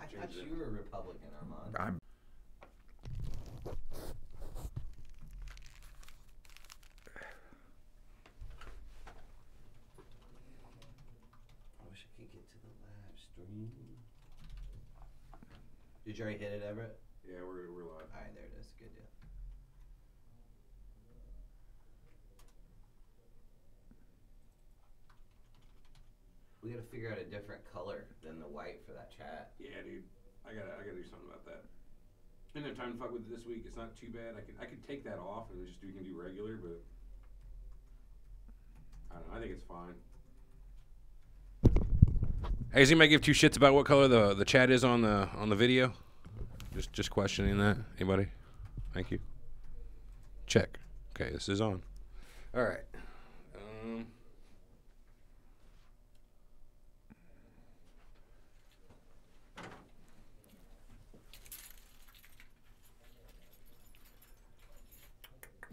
I thought you were a Republican, Armand. I'm. I wish I could get to the live stream. Did you already hit it, Everett? Yeah, we're live. All right, there it is. Good deal. We gotta figure out a different color than the white for that chat. Yeah, dude. I gotta do something about that. I didn't have time to fuck with it this week. It's not too bad. I could take that off and just we can do regular, but I don't know. I think it's fine. Hey, does anybody give two shits about what color the chat is on the video? Just questioning that. Anybody? Thank you. Check. Okay, this is on. All right.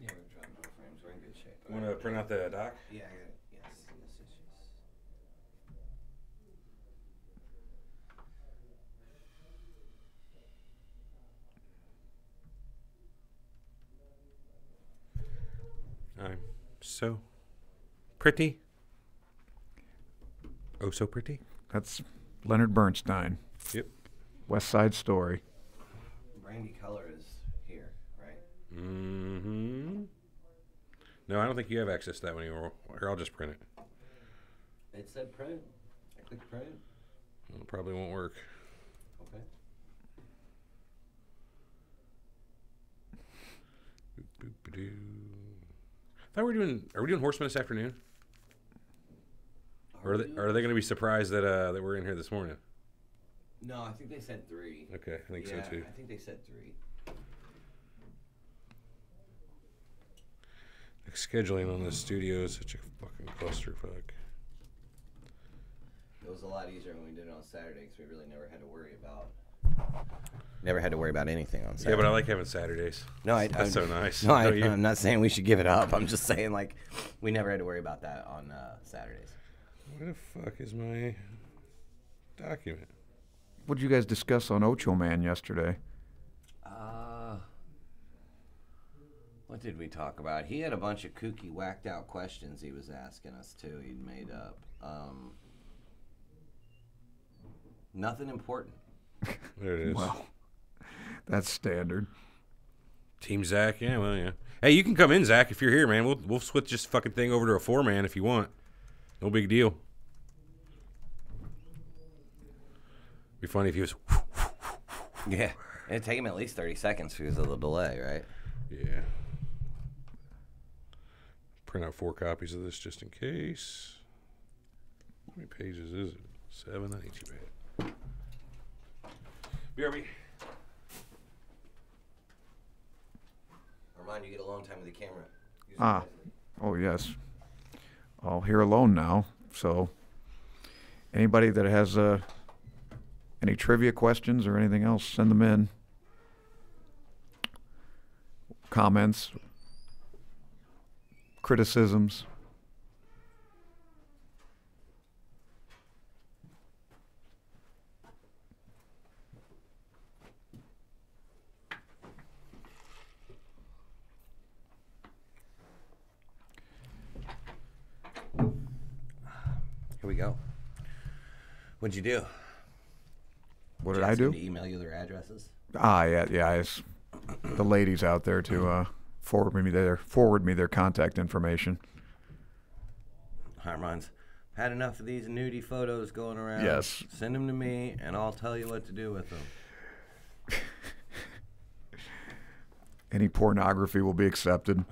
Yeah, we're dropping no frames. We're in good shape. Want to print out the doc? Yeah, I got it. Yes, yes. I'm so pretty. Oh, so pretty. That's Leonard Bernstein. Yep. West Side Story. Brandy color is here, right? Mm-hmm. No, I don't think you have access to that one anymore. Here, I'll just print it. It said print. I clicked print. It probably won't work. Okay. Boop-boop-a-doo. I thought are we doing Horseman this afternoon? Or are they going to be surprised that that we're in here this morning? No, I think they said 3. Okay, I think so too. I think they said 3. Like scheduling on this studio is such a fucking clusterfuck. It was a lot easier when we did it on Saturday because we really never had to worry about anything on Saturday. Yeah, but I like having Saturdays. No, that's so nice. No, I'm not saying we should give it up. I'm just saying like we never had to worry about that on Saturdays. Where the fuck is my document? What did you guys discuss on Ocho Man yesterday? What did we talk about? He had a bunch of kooky, whacked out questions he was asking us too. He'd made up. Nothing important. There it is. Well, that's standard. Team Zach, yeah, well, yeah. Hey, you can come in, Zach, if you're here, man. We'll switch this fucking thing over to a 4-man if you want. No big deal. Be funny if he was. Yeah, it'd take him at least 30 seconds because of the delay, right? Yeah. Print out 4 copies of this just in case. How many pages is it? 7? That ain't too bad. BRB. Armand, you get alone time with the camera. Oh yes. All here alone now. So anybody that has any trivia questions or anything else, send them in. Comments, criticisms. Here we go. What'd you do? What did I do? To email you their addresses? Yeah. It's the ladies out there to forward me their contact information. Armand's had enough of these nudie photos going around. Yes. Send them to me, and I'll tell you what to do with them. Any pornography will be accepted.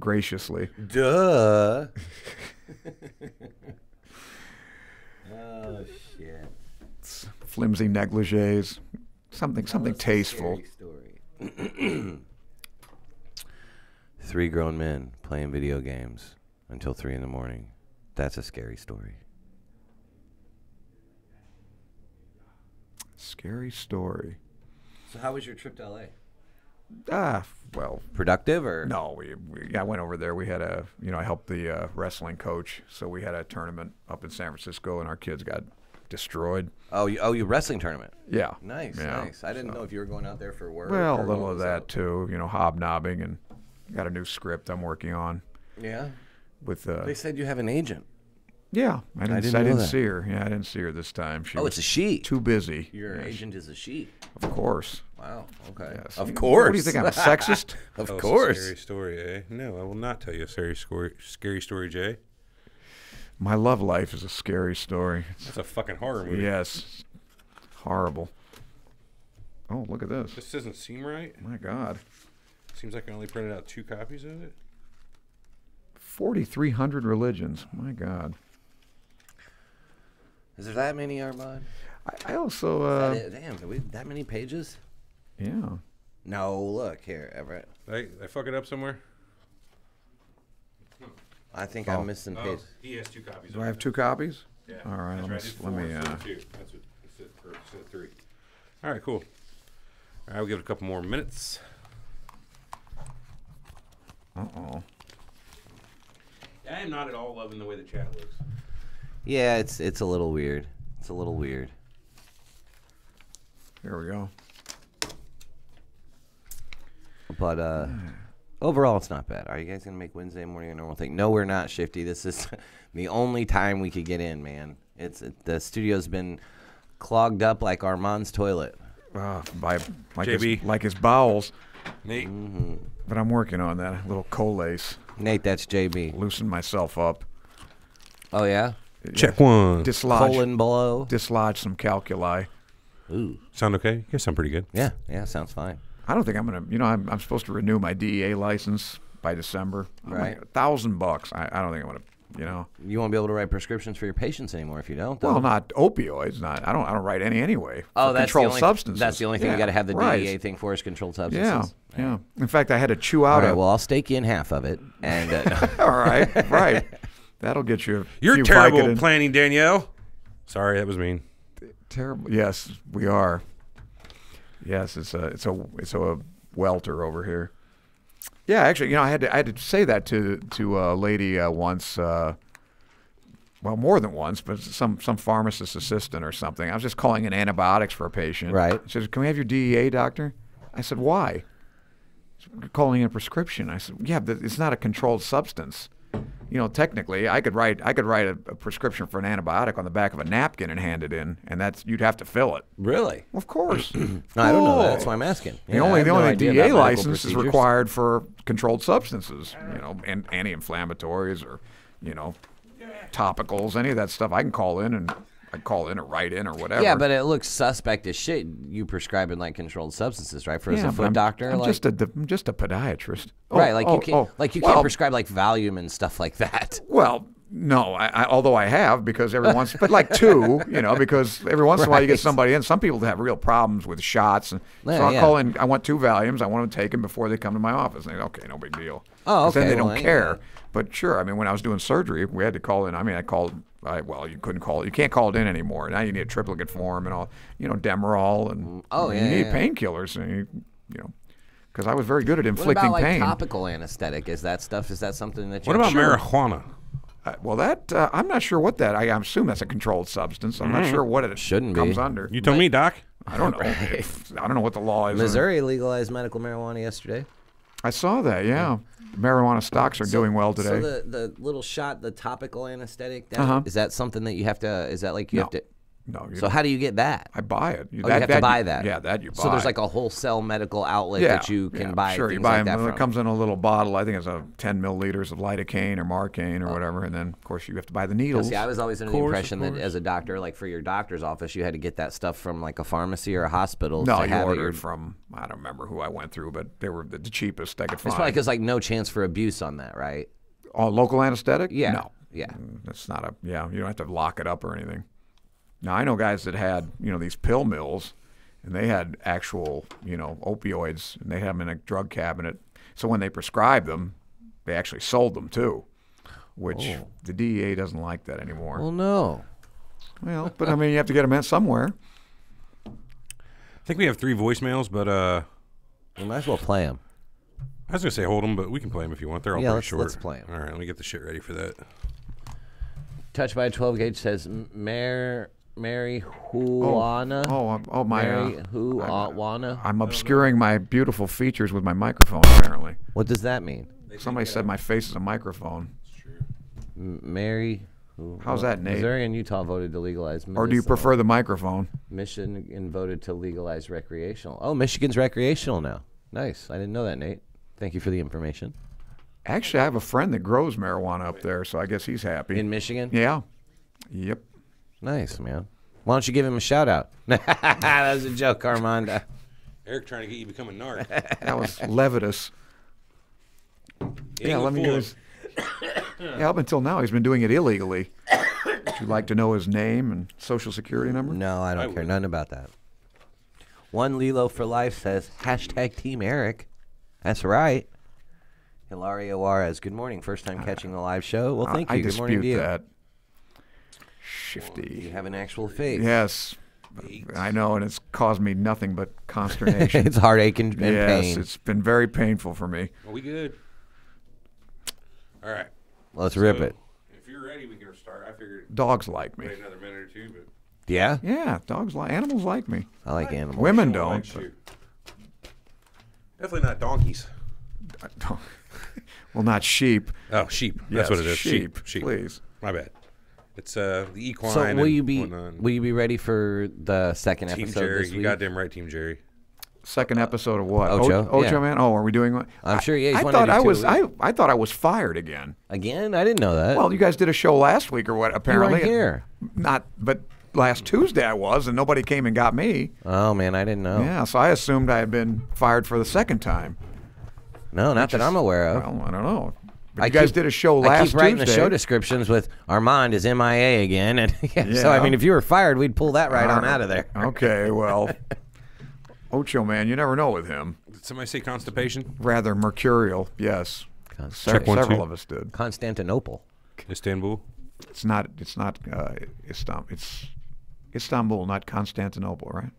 Graciously. Duh. Oh shit. It's flimsy negligees. Something tasteful. Story. 3 grown men playing video games until 3 in the morning. That's a scary story. Scary story. So how was your trip to LA? Well, Productive or? no, I went over there. We had I helped the wrestling coach, so we had a tournament up in San Francisco, and our kids got destroyed. Oh, you wrestling tournament. Yeah. Nice, Yeah. nice. I didn't know if you were going out there for work. Well, or a little what of was that up. too. You know, hobnobbing, and got a new script I'm working on Yeah. with. They said you have an agent. Yeah, I didn't didn't know that. see her. Yeah, I didn't see her this time. She Oh, was it's a she. too busy. Your Yeah, agent is a she. of course. Wow. Okay. Yes. Of course. What do you think? I'm a sexist? Of Tell us a course. scary story, eh? No, I will not tell you a scary story, Jay. My love life is a scary story. That's a fucking horror movie. Yes, horrible. Oh, look at this. This doesn't seem right. My God, Seems like I only printed out 2 copies of it. 4,300 religions. My God. Is there that many, Armand? I also. Damn, do we that many pages? Yeah. No, look here, Everett. I fuck it up somewhere? I think Oh. I'm missing pages. He has 2 copies. Do I have 2 copies? Yeah. All right. That's Let me. That's what it said 3. All right, cool. All right, we'll give it a couple more minutes. Uh-oh. I am not at all loving the way the chat looks. Yeah, it's a little weird. It's a little weird. Here we go. But overall, it's not bad. Are you guys gonna make Wednesday morning a normal thing? No, we're not, Shifty. This is the only time we could get in, man. The studio's been clogged up like Armand's toilet. By like JB. his bowels. Nate, But I'm working on that. A little collace. Nate, that's JB. Loosen myself up. Oh yeah, check 1. colon below. Dislodge some calculi. Ooh, Sound okay? You guys sound pretty good. yeah, sounds fine. I don't think I'm gonna. You know, I'm supposed to renew my DEA license by December. I'm Right. like, $1,000. I don't think I'm gonna. You know. You won't be able to write prescriptions for your patients anymore if you don't. Though. Well, not opioids. Not. I don't write any anyway. Oh, For that's controlled the only, substances. That's the only thing Yeah, you got to have the right. DEA thing for is controlled Yeah. substances. Yeah. In fact, I had to chew All out right. a. Well, I'll stake you in half of it, and All right. Right. That'll get you. You're few terrible Vicodin. at planning, Danielle. Sorry, that was mean. Terrible. Yes, we are. Yes, it's a welter over here. Yeah, actually, you know, I had to say that to a lady once. Well, more than once, but some pharmacist assistant or something. I was just calling in antibiotics for a patient. Right. She said, "Can we have your DEA, doctor?" I said, "Why?" She said, "We're calling in a prescription." I said, "Yeah, but it's not a controlled substance. You know, technically, I could write a prescription for an antibiotic on the back of a napkin and hand it in, and you'd have to fill it." really, Of course. no, I don't know that. That's why I'm asking. The Yeah, I only have no idea DEA about medical license is procedures. required for controlled substances, you know, and anti-inflammatories or, you know, topicals, any of that stuff. I can call in or write in or whatever. Yeah, but it looks suspect as shit. You prescribing like controlled substances, right? For as a but foot doctor, I'm like just a podiatrist. right? Like you can't well, can't prescribe like Valium and stuff like that. Well, no, although I have, because every once, but like 2, you know, because every once in a while you get Right. somebody in. Some people have real problems with shots, and Yeah, so I'll yeah. call in. I want 2 Valiums. I want them taken before they come to my office. And they go, okay, no big deal. Oh, 'Cause then okay, they don't well, care. yeah. But sure, I mean, when I was doing surgery, we had to call in. I mean, well, you couldn't call it. You can't call it in anymore. Now you need a triplicate form and all, you know, Demerol and Oh, you yeah, need yeah. painkillers, and you know, because I was very good at What inflicting about like pain. topical anesthetic? Is that something that you? What about Sure. marijuana? Well, that I'm not sure what that. I assume that's a controlled substance. I'm not sure what it Shouldn't comes be. under. You tell me, Doc. I don't know. Right. I don't know what the law is. Missouri legalized medical marijuana yesterday. I saw that. Yeah, marijuana stocks are doing well today. So the little shot, the topical anesthetic, Uh-huh. is that something that you have to? Is that like you No. have to? No, So how do you get that? I buy it. Oh, you have to buy that. Yeah, that you buy. So there's like a wholesale medical outlet yeah, that you can yeah, buy Sure, things you buy like that them. from. It comes in a little bottle. I think it's 10 milliliters of lidocaine or marcaine Oh. or whatever, and then of course you have to buy the needles. See, I was always under the Course, impression of that course. as a doctor, like for your doctor's office, you had to get that stuff from like a pharmacy or a hospital. No, to you have order it. it from. I don't remember who I went through, but they were the cheapest I could It's find. probably because like no chance for abuse on that, right? Oh, local anesthetic? Yeah. No. Yeah. That's not a, yeah, you don't have to lock it up or anything. Now, I know guys that had, you know, these pill mills, and they had actual, you know, opioids, and they had them in a drug cabinet. So when they prescribed them, they actually sold them too, which the DEA doesn't like that anymore. Well, no. Well, but I mean, you have to get them in somewhere. I think we have 3 voicemails, but You might as well play them. I was gonna say hold them, but we can play them if you want. They're all Yeah, pretty short. let's play 'em. All right, let me get the shit ready for that. Touched by a 12 gauge says marijuana. Marijuana. I'm obscuring my beautiful features with my microphone. Apparently, What does that mean? somebody said my face is a microphone. Mary. How's that, Nate? Missouri and Utah voted to legalize Or do you prefer the microphone? Michigan voted to legalize recreational. Oh, Michigan's recreational now. Nice. I didn't know that, Nate. Thank you for the information. Actually, I have a friend that grows marijuana up there, so I guess he's happy. In Michigan? Yeah. Yep. Nice, man. Why don't you give him a shout out? That was a joke, Armand. Eric trying to get you to become a narc. That was Levitus. Yeah, let me hear his... Yeah, up until now, he's been doing it illegally. Would you like to know his name and social security number? No, I don't care nothing about that. One Lilo for Life says, #Team Eric. That's right. Hilario Juarez, good morning. First time catching the live show. Well, thank you. Good morning to you. I dispute that. Shifty. You have an actual face. Yes. I know, and it's caused me nothing but consternation. It's heartache and pain. Yes, it's been very painful for me. Are we good? All right. Let's rip it. If you're ready, we can start. I figured Dogs like me. wait another minute or two, but Yeah? Yeah, animals like me. I like animals. Women sure don't. likes you. Definitely not donkeys. Well, not sheep. Oh, sheep. Yes, That's what it is. sheep, Sheep. please. My bad. It's the equine. So and will you be ready for the second Team episode Jerry? this You week? goddamn right, Team Jerry. Second episode of what? Ocho? Ocho Yeah. Man. Oh, are we doing one? I'm sure. Yeah, he's I wanted thought to I do was. two a week. I thought I was fired again. Again? I didn't know that. Well, you guys did a show last week or what? Apparently, you weren't here. Not, but last Tuesday I was, and nobody came and got me. Oh man, I didn't know. Yeah, so I assumed I had been fired for the second time. No, not that I'm aware of. Well, I don't know. But I you guys keep- did a show last I keep writing Tuesday. the show descriptions with Armand is MIA again, and so I Yeah. mean, if you were fired, we'd pull that right on out of there. Okay, well, Ocho Man, you never know with him. Did somebody say constipation? Rather mercurial, yes. Check one, Several two. of us did. Constantinople. Istanbul. It's not Istanbul. It's Istanbul, not Constantinople, right?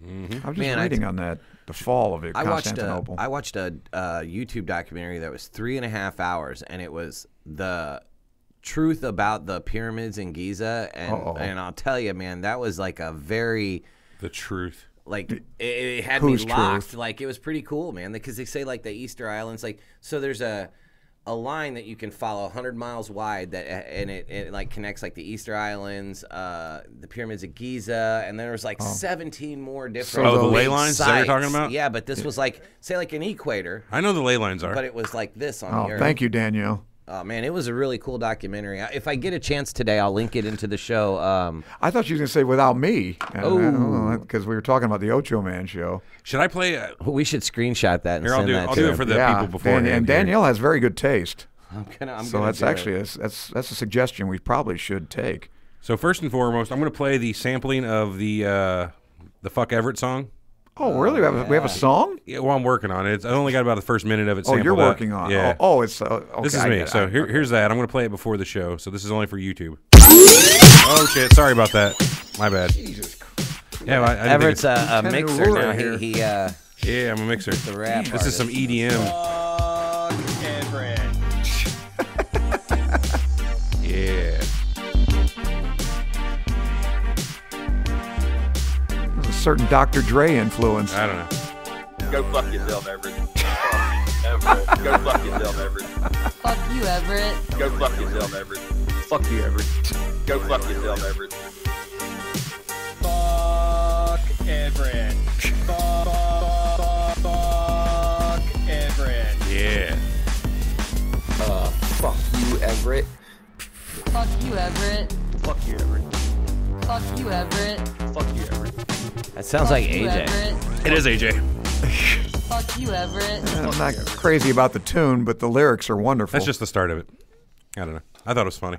I was just Man, reading on that, the fall of it, I Constantinople. watched a YouTube documentary that was 3.5 hours, and it was the truth about the pyramids in Giza, and I'll tell you, man, that was like a very The truth. like it had me Whose locked. truth? Like it was pretty cool, man, because they say like the Easter Islands, like so there's a line that you can follow 100 miles wide that and it like connects like the Easter Islands, the pyramids of Giza, and then there's like 17 more different Oh, the ley big lines? Is that what you're talking sites. about? Yeah, but this was like say like an equator, I know the ley lines are. but it was like this on Oh, the earth. thank you, Danielle. Oh man, it was a really cool documentary. If I get a chance today, I'll link it into the show. I thought you were going to say without me. Oh. Because we were talking about the Ocho Man show. Should I play? We should screenshot that and Here, I'll send do. that I'll to do him. it for the yeah, people beforehand. and here. Danielle has very good taste. I'm So gonna that's do actually it. that's a suggestion we probably should take. So first and foremost, I'm going to play the sampling of the Fuck Everett song. Oh, really? We have a song? Yeah, well, I'm working on it. I only got about the first minute of it. Oh, you're sampled up. working on it. Yeah. Oh, it's okay. This is I me. get it. So here's that. I'm going to play it before the show. So this is only for YouTube. Oh shit! Sorry about that. My bad. Jesus Christ. Yeah, well, I didn't Everett's think a Lieutenant mixer Uhura now. here. He yeah, I'm a mixer. the rap This is some artist. EDM. Yeah. There's a certain Dr. Dre influence. I don't know. Go fuck yourself, Everett. Everett. Go fuck yourself, Everett. Fuck you, Everett. Go fuck yourself, Everett. Fuck you, Everett. Go fuck yourself, Everett. Fuck Everett. Fuck Everett. Yeah. Fuck you, Everett. Fuck you, Everett. Fuck you, Everett. Fuck you, Everett. Fuck you, Everett. That sounds Fuck like you, AJ. Everett. It is AJ. Fuck you, Everett. I'm not crazy about the tune, but the lyrics are wonderful. That's just the start of it. I don't know. I thought it was funny.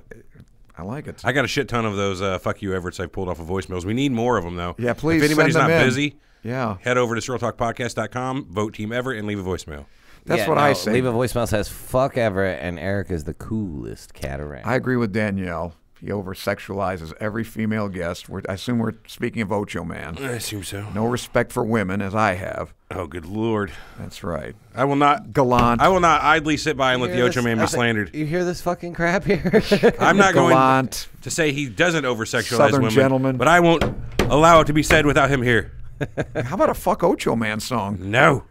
I like it. I got a shit ton of those Fuck You Everetts I've pulled off of voicemails. We need more of them, though. Yeah, please If anybody's send them not in. busy, Yeah, head over to SurrealTalkPodcast.com, vote Team Everett, and leave a voicemail. that's Yeah, what no, I say. Leave a voicemail says "fuck Everett" and Eric is the coolest cat around. I agree with Danielle. He over-sexualizes every female guest. I assume we're speaking of Ocho Man. I assume so. No respect for women, as I have. Oh, good Lord. That's right. I will not Gallant. I will not idly sit by and let the Ocho Man be slandered. You hear this fucking crap here? I'm not going Gallant. to say he doesn't over-sexualize Southern women, gentleman. but I won't allow it to be said without him here. How about a Fuck Ocho Man song? No.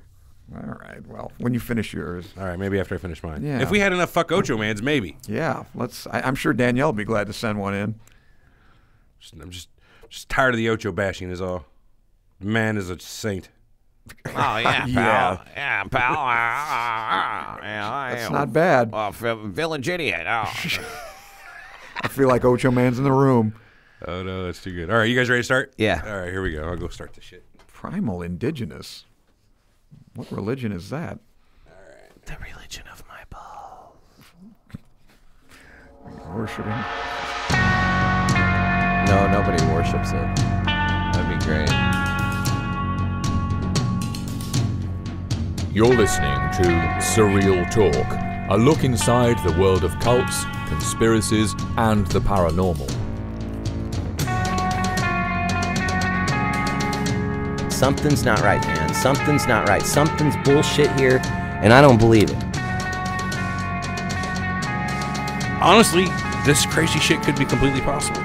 All right. Well, when you finish yours. All right, maybe after I finish mine. Yeah. If we had enough Fuck Ocho Mans, maybe. Yeah. I'm sure Danielle will be glad to send one in. I'm just tired of the Ocho bashing is all. The man is a saint. Oh, yeah, pal. Yeah. Yeah, pal. That's not bad. Village idiot. Oh. I feel like Ocho Man's in the room. Oh, no, that's too good. All right, you guys ready to start? Yeah. All right, here we go. I'll go start this shit. Primal indigenous. What religion is that? The religion of my balls. Worshipping. No, nobody worships it. That'd be great. You're listening to Surreal Talk, a look inside the world of cults, conspiracies, and the paranormal. Something's not right, man. Something's not right. Something's bullshit here, and I don't believe it. Honestly, this crazy shit could be completely possible.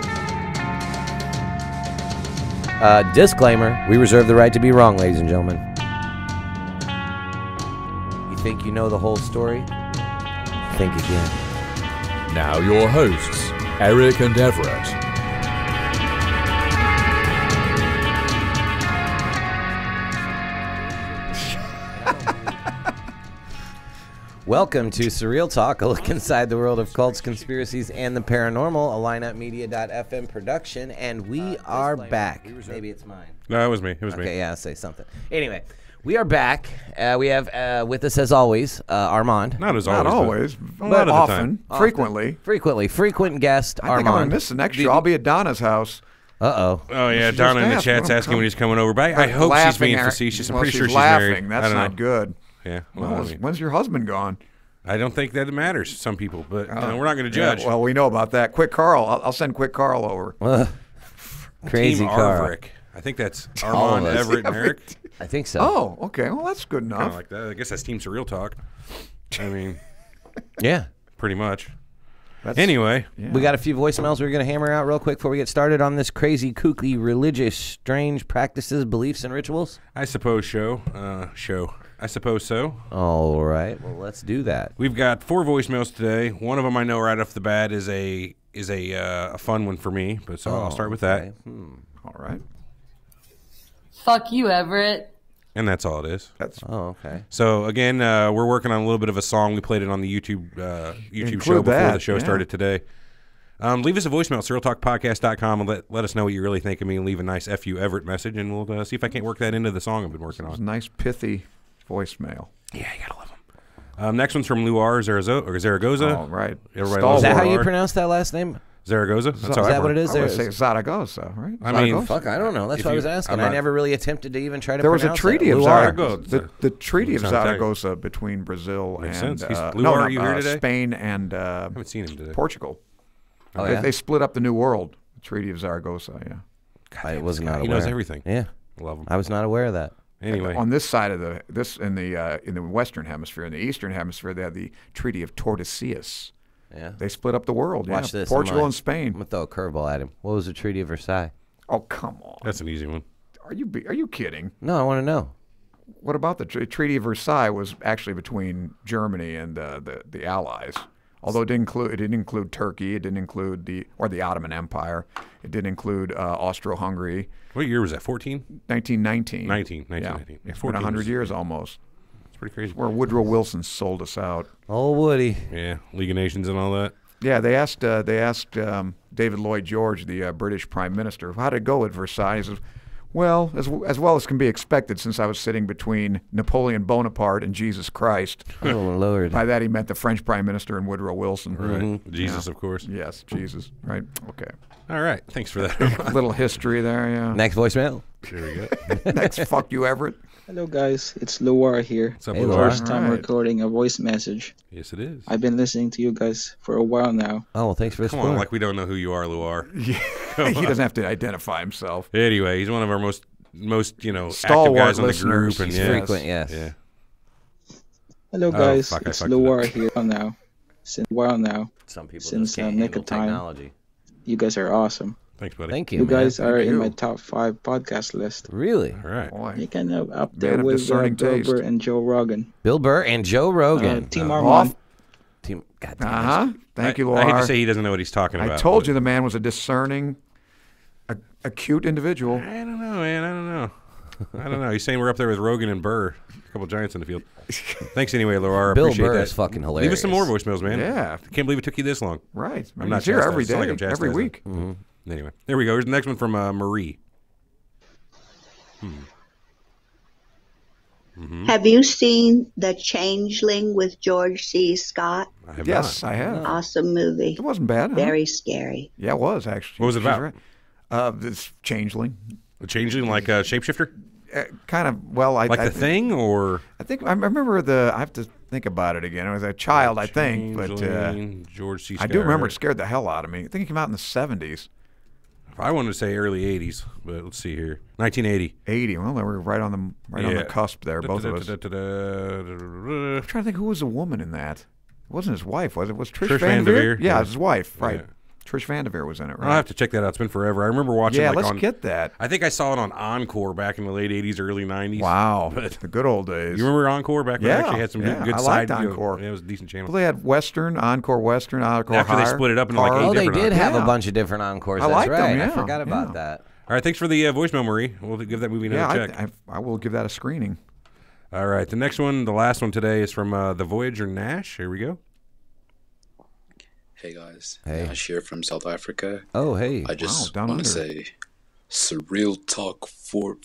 Disclaimer, we reserve the right to be wrong, ladies and gentlemen. You think you know the whole story? Think again. Now your hosts, Eric and Everett. Welcome to Surreal Talk, a look inside the world of cults, conspiracies, and the paranormal, a lineupmedia.fm production, and we are back. Maybe it's mine. No, it was me. It was me. Okay, yeah, say something. Anyway, we are back. We have with us, as always, Armand. Not as always. Not always, but a lot of the often, time. frequently. Frequent guest, I think I'm going Armand. to miss the next show. I'll be at Donna's house. Uh-oh. Oh, yeah, She Donna just in the asked chat's when I'm asking when he's coming over. But I hope she's being facetious. I'm pretty sure she's laughing. married. That's I don't not know. good. Yeah. Well, I mean, When's your husband gone? I don't think that it matters to some people, but we're not going to judge. Yeah, well, we know about that. Quick Carl. I'll send Quick Carl over. Crazy Team car. Arverick. I think that's All Armand, of us. Everett, and Eric. I think so. Oh, okay. Well, that's good Kind enough. of like that. I guess that's Team Surreal Talk. I mean, Yeah. pretty much. That's- Anyway, yeah. We got a few voicemails we're going to hammer out real quick before we get started on this crazy, kooky, religious, strange practices, beliefs, and rituals. I suppose I suppose so. All right. Well, let's do that. We've got 4 voicemails today. One of them I know right off the bat is a fun one for me, but so I'll start with that. Okay. All right. Fuck you, Everett. And that's all it is. That's Oh, okay. So again, we're working on a little bit of a song. We played it on the YouTube Include show before that, the show yeah. started today. Leave us a voicemail, surrealtalkpodcast.com, and let us know what you really think of me, and leave a nice FU Everett message, and we'll see if I can't work that into the song I've been working a on. nice, pithy voicemail. Yeah, you gotta love them. Next one's from Luar Zaragoza. All right. Everybody Stalwart. loves Is that how you Luar. pronounce that last name? Zaragoza? That's how Is I that what it pronounce is? I would There- say Zaragoza, right? I mean, Zaragoza? Fuck, I don't know. That's If what I was you- asking. I'm I not- never really attempted to even try to There was a pronounce treaty that. of Zaragoza. Zaragoza. The treaty of Sounds Italian. Zaragoza between Brazil Makes and sense. Luar, are you here today? Spain and I haven't seen him today. Portugal. Oh, They- yeah? They split up the New World. The Treaty of Zaragoza. Yeah. I was not aware. He knows everything. Yeah. Love him. I was not aware of that. Anyway, On this side of in the Western Hemisphere, in the Eastern Hemisphere, they had the Treaty of Tordesillas. Yeah. They split up the world. Watch yeah. this. Portugal I'm and Spain. going to throw a curveball at him. What was the Treaty of Versailles? Oh, come on. that's an easy one. Are you kidding? No, I want to know. What about the Treaty of Versailles? Was actually between Germany and the Allies. Although it didn't include Turkey, it didn't include the Ottoman Empire, it didn't include Austro-Hungary. What year was that? 14? 1919. 1919. Yeah. Yeah, It's 14 been 100 is- years almost. It's pretty crazy. Where Woodrow Wilson sold us out. Oh, Woody. Yeah, League of Nations and all that. Yeah, they asked David Lloyd George, the British Prime Minister, how did it go at Versailles? He says, well, as well as can be expected, since I was sitting between Napoleon Bonaparte and Jesus Christ. Oh, Lord. By that he meant the French Prime Minister and Woodrow Wilson. Right. Jesus, of course. Yes, Jesus. Right. Okay. All right. Thanks for that. Little history there. Yeah. Next voicemail. Here we go. Next, fuck you, Everett. Hello guys, it's Luar here. What's up, Hey, Luar? Luar. First time recording a voice message. Yes, it is. I've been listening to you guys for a while now. Oh, well, thanks for the Come support. on, like we don't know who you are, Luar. Yeah, he doesn't have to identify himself. Anyway, he's one of our most active Stalwart guys on the listeners. group. And He's yeah, frequent, yes. yeah. Hello guys, fuck, I it's fucked it Luar up. here now. Since a while now. Some people Since just can't Nick handle of Time. technology. You guys are awesome. Thanks, buddy. Thank you, You man. guys are in you. my top 5 podcast list. Really? All right. Boy. You kind of up Man there of with discerning Bill taste. Burr and Joe Rogan. Bill Burr and Joe Rogan. Team Armand. Team. God damn it. Uh-huh. Thank you, I hate to Luar. say he doesn't know what he's talking about. I told but- you the man was a discerning, acute individual. I don't know, man. I don't know. He's saying we're up there with Rogan and Burr. A couple giants in the field. Thanks anyway, Laura. Bill Appreciate Burr that. is fucking hilarious. Leave us some more voicemails, man. Yeah. Can't believe it took you this long. Right. I'm not He's here every chastised. It's not like day, I'm chastised. every week. Mm-hmm. Anyway, there we go. Here's the next one from Marie. Have you seen The Changeling with George C. Scott? I have Yes, not. I have. Awesome movie. It wasn't bad. Huh? Very scary. Yeah, it was actually. What was it She's about? right. This changeling. A changeling like a shapeshifter? Kind of. Well, Like the thing, or I think I remember I have to think about it again. I was a child, I think, but Changeling, George C. I Scott. do remember it scared the hell out of me. I think it came out in the 70s. I wanted to say early 80s, but let's see here. 1980. 80. Well, they were right on the cusp there, both of us. I'm us. trying to think who was the woman in that. It wasn't his wife, was it? Was Trish, Trish Van Van Devere? Devere, Yeah, yeah. it was his wife, right. Yeah. Trish Van Devere was in it, right? I'll have to check that out. It's been forever. I remember watching Yeah, like let's on, get that. I think I saw it on Encore back in the late 80s, early 90s. Wow, But the good old days. you remember Encore back when Yeah, it actually had some yeah, good I side liked Encore. Yeah, it was a decent channel. Well, they had Western, Encore Western, Encore After they Higher, split it up into like Car. eight Oh, they different did have Yeah. a bunch of different encores. I That's liked them, right. I yeah, forgot about yeah. that. All right, thanks for the voicemail, Marie. We'll give that movie another check. I will give that a screening. All right, the next one, the last one today, is from the Voyager Nash. Here we go. Hey guys, Hey. Nash here from South Africa. Oh, hey. I just down want to under. say, surreal talk for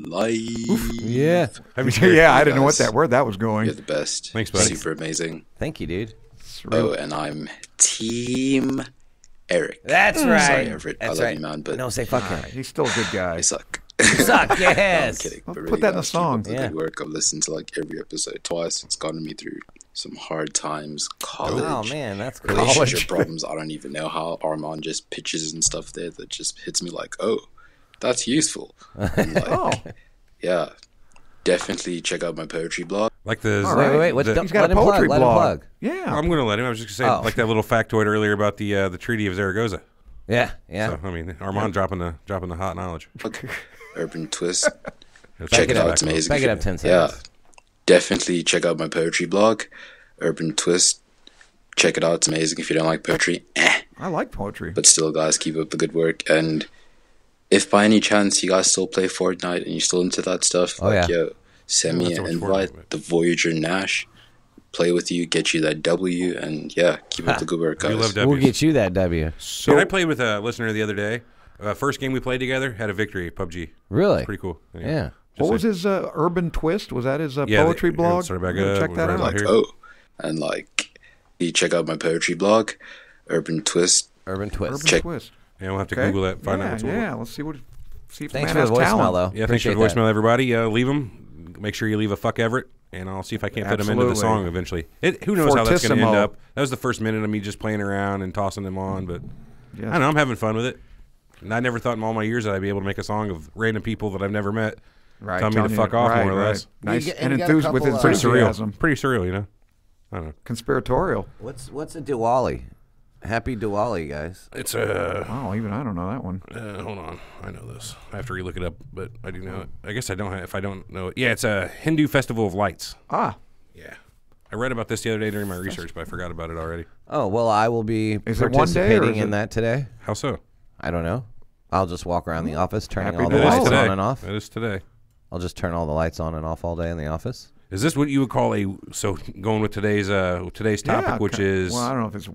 life. Yeah. Yeah, I didn't know what guys. that word that was going. You're the best. Thanks, buddy. Super amazing. Thank you, dude. Oh, and I'm Team Eric. That's right. Sorry, Everett. That's I love right. you, man, but No, say fuck him. He's still a good guy. I suck. You suck, No, I'm yes. kidding. Well, but put really, that in a guys, keep up song. the Yeah. good work. I've listened to like every episode twice. It's gotten me through some hard times. College. Oh, man, that's cool. Relationship problems. I don't even know how Armand just pitches and stuff there that just hits me like, oh, that's useful. And like, Oh, yeah, definitely check out my poetry blog. Like the All right. Wait. What's he's got let a him plug, poetry let him blog. plug. Yeah. I'm going to let him. I was just going to say, Oh. like that little factoid earlier about the Treaty of Zaragoza. Yeah. So, I mean, Armand dropping the hot knowledge. Urban Twist. Check Check it out. It's amazing. Back it up 10 Yeah, seconds. definitely check out my poetry blog, Urban Twist. Check it out. It's amazing. If you don't like poetry, I like poetry. but still, guys, keep up the good work. And if by any chance you guys still play Fortnite and you're still into that stuff, Oh, yeah. yo, send me Not so an much invite. Fortnite, The Voyager Nash, play with you, get you that W, and yeah, keep up the good work, guys. We love We'll W's. get you that W. Dude, I played with a listener the other day. First game we played together had a victory, PUBG. Really? Pretty cool. Anyway, Yeah. What was like- his Urban Twist? Was that his Yeah, poetry the- blog? started back I'm gonna up, check was that right out. about Like, here. oh, and like, you check out my poetry blog, Urban Twist. Urban Twist. Urban Check. Twist. Yeah, we'll have to Okay. Google that, find out Yeah, what's yeah. Let's see what. See if Thanks the for man the has voicemail, talent. though. Yeah, thanks for Appreciate the that. voicemail, everybody. Leave them. Make sure you leave a fuck Everett, and I'll see if I can't fit them into the Absolutely. song eventually. Who knows how that's going to Fortissimo. end up? That was the first minute of me just playing around and tossing them on, but Yes. I don't know. I'm having fun with it. And I never thought in all my years that I'd be able to make a song of random people that I've never met. Right, Telling me to telling fuck you- off, right, more or right. less. Nice You get- and you got a enthused with couple, Pretty enthusiasm. surreal. Pretty surreal, you know? I don't know. Conspiratorial. What's a Diwali? Happy Diwali, guys. It's Oh, even I don't know that one. hold on. I know this. I have to relook it up, but I do know it. I guess I don't if I don't know it. Yeah, it's a Hindu festival of lights. Ah, Yeah. I read about this the other day during my research, but I forgot about it already. Oh, well, I will be Is it one day, or participating is in it- that today. How so? I don't know. I'll just walk around the office turning Happy all the It is lights today. on and off. It is today. I'll just turn all the lights on and off all day in the office. Is this what you would call going with today's topic, yeah, which is well, I don't know if it's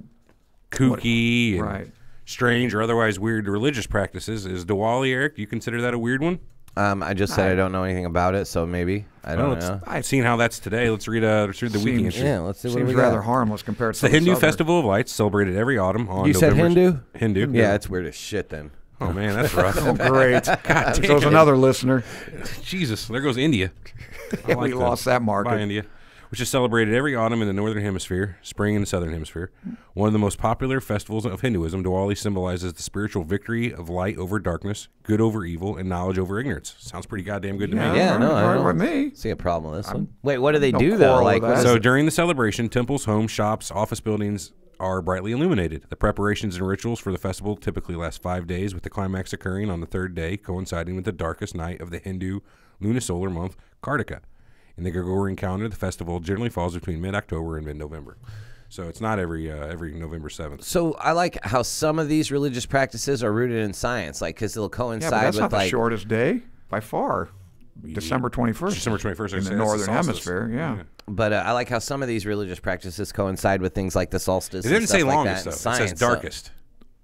kooky and right. strange or otherwise weird religious practices? Is Diwali, Eric? Do you consider that a weird one? I just said I don't know anything about it, so maybe I don't know. I've seen how that's today. Let's read the wiki Seems- entry. Yeah, let's see what Seems we rather got. harmless compared to It's the some of Hindu this other- Festival of Lights, celebrated every autumn on You said November. Hindu? Hindu. Yeah, it's weird as shit then. Oh man, that's rough. Oh, great. God damn. There goes another listener. Jesus, there goes India. I We lost that market. Bye, India. Which is celebrated every autumn in the northern hemisphere, spring in the southern hemisphere. One of the most popular festivals of Hinduism, Diwali symbolizes the spiritual victory of light over darkness, good over evil, and knowledge over ignorance. Sounds pretty goddamn good to me. Yeah, no, I with don't me. see a problem with this one. Wait, what do they no do though? quarrel Like, with that. So during the celebration, temples, homes, shops, office buildings are brightly illuminated. The preparations and rituals for the festival typically last 5 days, with the climax occurring on the third day, coinciding with the darkest night of the Hindu lunisolar month, Kartika. In the Gregorian calendar, the festival generally falls between mid-October and mid-November. So it's not every November 7th. So I like how some of these religious practices are rooted in science, like because it'll coincide Yeah, but that's with not like the shortest day by far. December 21st. December 21st in the northern hemisphere. Yeah. But I like how some of these religious practices coincide with things like the solstice. It didn't and stuff say like longest, that though. in science, It says darkest.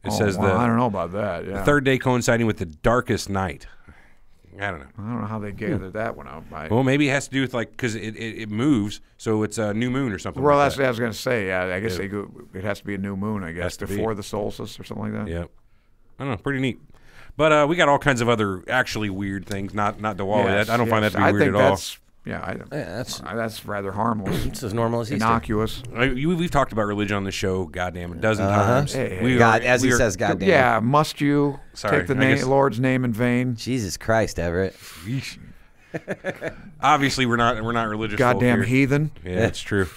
It Oh, says wow, I don't know about that. Yeah. the third day coinciding with the darkest night. I don't know. I don't know how they gathered that one out. Well, maybe it has to do with like because it moves, so it's a new moon or something. Well, like that's that. what I was going to say. Yeah, I guess it has to be a new moon. I guess Has to be. before the solstice or something like that. Yep. I don't know. Pretty neat. But we got all kinds of other actually weird things. Not Diwali. Yes, I don't find that to be I weird think at all. that's, that's rather harmless. It's as normal as Easter. Innocuous. We've talked about religion on the show, goddamn, a dozen times. Hey, God, as he says, goddamn. Yeah, must you Sorry, take the I guess- Lord's name in vain? Jesus Christ, Everett. Obviously, we're not religious. folk Goddamn here. heathen. Yeah, that's true.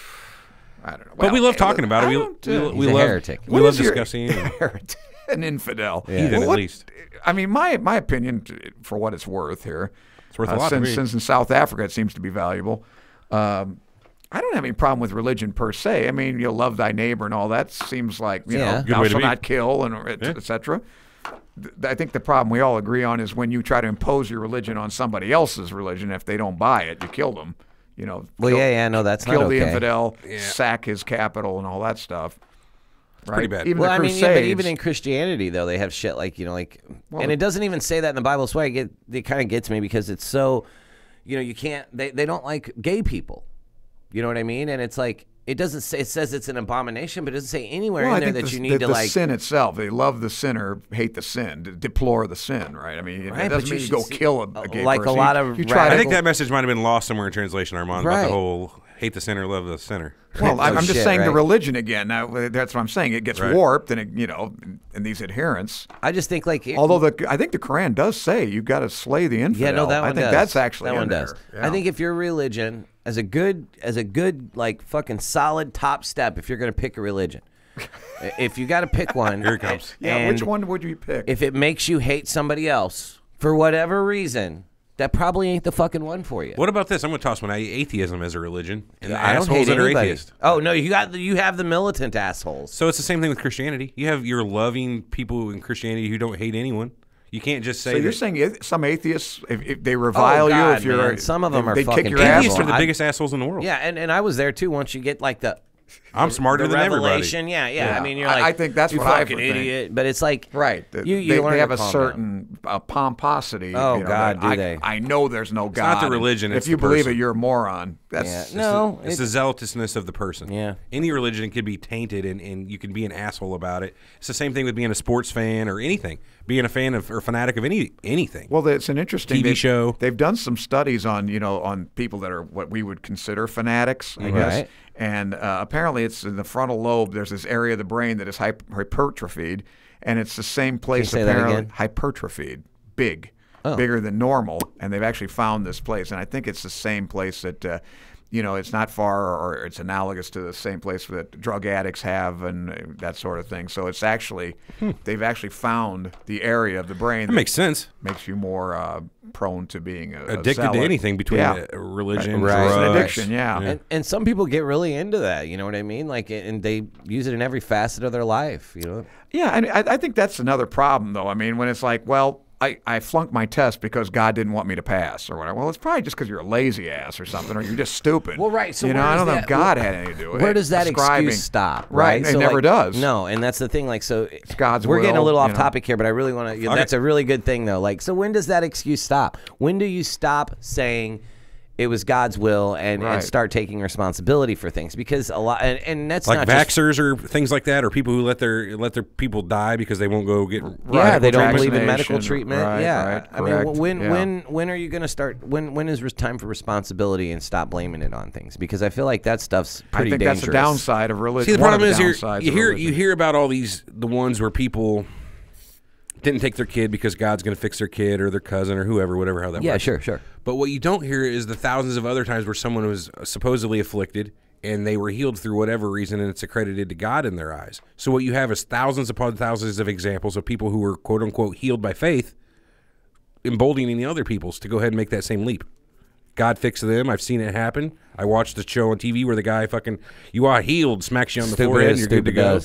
I don't know. But we love talking about it. We He's a love heretic. We love discussing. An infidel. Heathen, at least. I mean, my opinion, for what it's worth here, It's worth a lot to me. since in South Africa it seems to be valuable. I don't have any problem with religion per se. I mean, you'll love thy neighbor and all that seems like, you know, Good thou way to shalt be. not kill and et cetera. I think the problem we all agree on is when you try to impose your religion on somebody else's religion. If they don't buy it, you kill them. You know, Well, no, that's kill not the okay. infidel, sack his capital, and all that stuff. Right? pretty bad. Even Well, the I mean, Crusades, yeah, but even in Christianity, though, they have shit like, and it doesn't even say that in the Bible. So it kind of gets me because it's so, you can't, they don't like gay people. You know what I mean? And it's like, it doesn't say, it says it's an abomination, but it doesn't say anywhere in there that you need to the like. sin itself. They love the sinner, hate the sin, deplore the sin, right? I mean, Right, it but doesn't you mean you should go see- kill a gay like a person. lot of you try I to think go- that message might have been lost somewhere in translation, Armand, about Right. the whole hate the sinner, love the sinner. Well, I'm just shit, saying the right. religion again. Now, that's what I'm saying. It gets Right. warped, and in these adherents. I just think like. Although I think the Quran does say you've got to slay the infidel. Yeah, no, that one I think does. that's actually that one in does. there. Yeah. I think if your religion as a good like fucking solid top step, if you're going to pick a religion, if you got to pick one, Here it comes. Yeah, which one would you pick? If it makes you hate somebody else for whatever reason, that probably ain't the fucking one for you. What about this? I'm going to toss one. Atheism as a religion, and the I don't assholes hate that are anybody. atheist. Oh no, you have the militant assholes. So it's the same thing with Christianity. You have your loving people in Christianity who don't hate anyone. You can't just say. So you're that- saying some atheists, if they revile you, God, if you're man. Some of them are they fucking kick your terrible. ass. atheists are the I- biggest assholes in the world. Yeah, and I was there too. Once you get like the I'm smarter the than everybody. revelation, yeah. I mean, you're like, I think that's you what I fucking would think. idiot. But it's like, Right. You they learn have to a calm certain pomposity. Oh, you know, God, that do they? I know there's no God. not the and religion, If it's you the believe person. it, you're a moron. That's No, It's the zealousness of the person. Yeah. Any religion can be tainted and you can be an asshole about it. It's the same thing with being a sports fan or anything. Being a fan of or fanatic of anything. Well, it's an interesting TV show. They've done some studies on on people that are what we would consider fanatics, I guess. Right. And apparently, it's in the frontal lobe. There's this area of the brain that is hypertrophied, and it's the same place. say that apparently, again? hypertrophied, big, Oh. bigger than normal. And they've actually found this place, and I think it's the same place that. It's not far, or it's analogous to the same place that drug addicts have, and that sort of thing. So it's actually, they've actually found the area of the brain That makes sense. makes you more prone to being Addicted zealot. to anything between religion, Right. It's drugs. an addiction, yeah. and some people get really into that. You know what I mean? Like, and they use it in every facet of their life. You know? Yeah, and I think that's another problem, though. I mean, when it's like, well, I flunked my test because God didn't want me to pass or whatever. Well, it's probably just because you're a lazy ass or something, or you're just stupid. Well, right. So I where don't does know that- if God had anything to do with it. Where does that Ascribing- excuse stop? Right, So it never like, does. No, and that's the thing. Like, so it's God's we're getting a will, little off you know. topic here, but I really want to. That's a really good thing, though. Like, so when does that excuse stop? When do you stop saying it was God's will and Right. start taking responsibility for things, because a lot and that's Like not just, vaxxers or things like that, or people who let their people die because they won't go get they don't treatment. believe in medical Vaccination, treatment. right, Yeah, right, I mean, correct, when are you going to start? When is time for responsibility and stop blaming it on things? Because I feel like that stuff's I pretty think dangerous. that's the downside of religion. See, the One of problem is downsides you of hear religion. about all the ones where people didn't take their kid because God's going to fix their kid or their cousin or whoever, whatever, how that works. Sure. But what you don't hear is the thousands of other times where someone was supposedly afflicted and they were healed through whatever reason, and it's accredited to God in their eyes. So what you have is thousands upon thousands of examples of people who were quote unquote healed by faith, emboldening the other peoples to go ahead and make that same leap. God fixed them. I've seen it happen. I watched the show on TV where the guy you are healed, smacks you on the forehead, and you're good to go.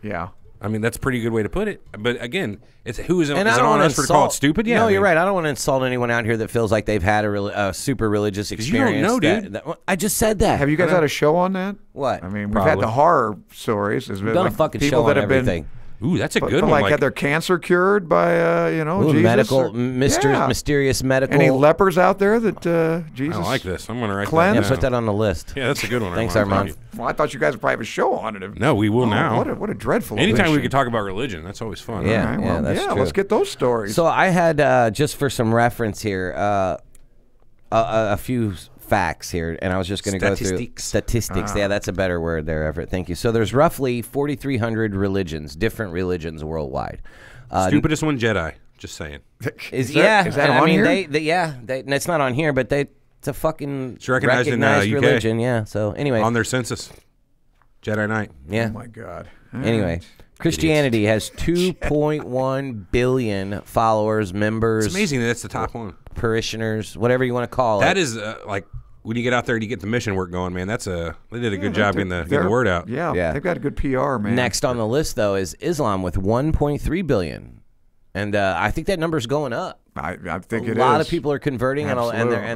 Yeah. I mean, that's a pretty good way to put it. But again, is it on want us for to call it stupid? Yeah, no, you're right. I don't want to insult anyone out here that feels like they've had a super religious experience. You don't know, dude. I just said that. Have you guys had a show on that? What? I mean, we've Probably. had the horror stories. We've done a fucking people show that on have everything. been Ooh, that's a good one. Like had their cancer cured by Jesus. Medical, mysterious medical. Any lepers out there that Jesus? I like this. I'm going to write cleanse? that Yeah, down. put that on the list. Yeah, that's a good one. Thanks, Armand. Well, I thought you guys would probably have a show on it. No, we will now. What a dreadful. Anytime we omission. could talk about religion, that's always fun. Yeah, All right, well, that's true. let's get those stories. So I had just for some reference here, a few facts here, and I was just going to go through statistics. Yeah, that's a better word there, Everett. Thank you. So there's roughly 4,300 religions, different religions worldwide. Stupidest one, Jedi. Just saying. Is that on here? And it's not on here, but it's a fucking It's recognized in, UK. religion. Yeah. So anyway, On their census. Jedi Knight. yeah. Oh my God. Anyway, Christianity has 2.1 billion followers, members, It's amazing that that's the top one. parishioners, whatever you want to call it. That is like when you get out there and you get the mission work going, man. They did a good job getting the word out. Yeah, they've got a good PR, man. Next on the list, though, is Islam with 1.3 billion, and I think that number's going up. I think a lot of people are converting, and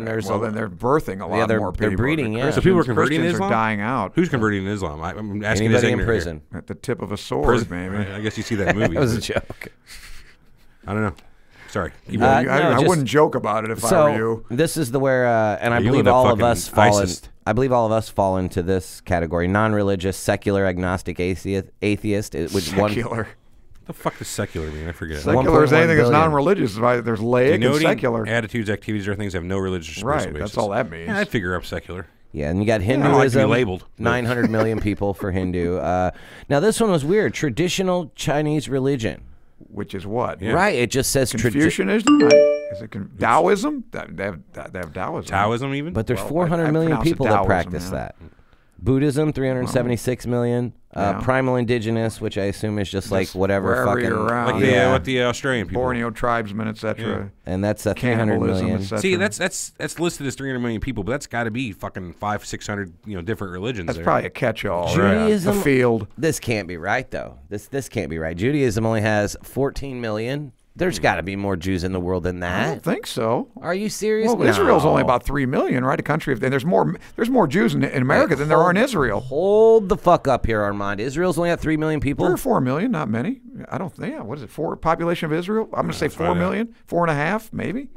there's then they're birthing a lot more people. They're breeding, yeah. So people are converting Christians Islam? are dying out. Who's converting to Islam? I'm asking Anybody this in ignorant prison. At the tip of a sword, maybe. I guess you see that movie. That was a joke. I don't know. Sorry. Keep No, going. I just- wouldn't joke about it if I were you. This is where, and I You believe live at all of fucking us fall in. ISIS. I believe all of us fall into this category: non-religious, secular, agnostic, atheist. Which one? Secular. The fuck does secular mean? I forget. Secular is 1.1 anything that's billion. non-religious. There's laic and Denoting secular. attitudes, activities, or things have no religious or Right, spiritual that's basis. all that means. Yeah, I'd figure up secular. Yeah, and you got I like to be Hinduism. labeled. 900 million people for Hindu. Now this one was weird. Traditional Chinese religion. Which is what? Yeah. Right. It just says Confucianism? Is it Taoism? They have Taoism. Taoism even? But there's Well, 400 I million pronounce it people that Taoism, practice yeah. that. Buddhism, 376 million. Yeah. Primal indigenous, which I assume is just like whatever wherever fucking. you're around. Like what the Australian people. Borneo tribesmen, etc. And that's 300 Cannibalism, million. etc. See, that's listed as 300 million people, but that's got to be fucking 500-600 different religions. That's there. probably a catch-all. Judaism. A field. This can't be right though. This can't be right. Judaism only has 14 million. There's got to be more Jews in the world than I that. don't think so. Are you serious? Well, No. Israel's only about 3 million, right? A country of, and there's more Jews in America than there are in Israel. Hold the fuck up here, Armand. Israel's only got 3 million people. 3 or 4 million, not many. I don't think. Yeah, what is it? Population of Israel? I'm going to say 4 million, 4.5, maybe.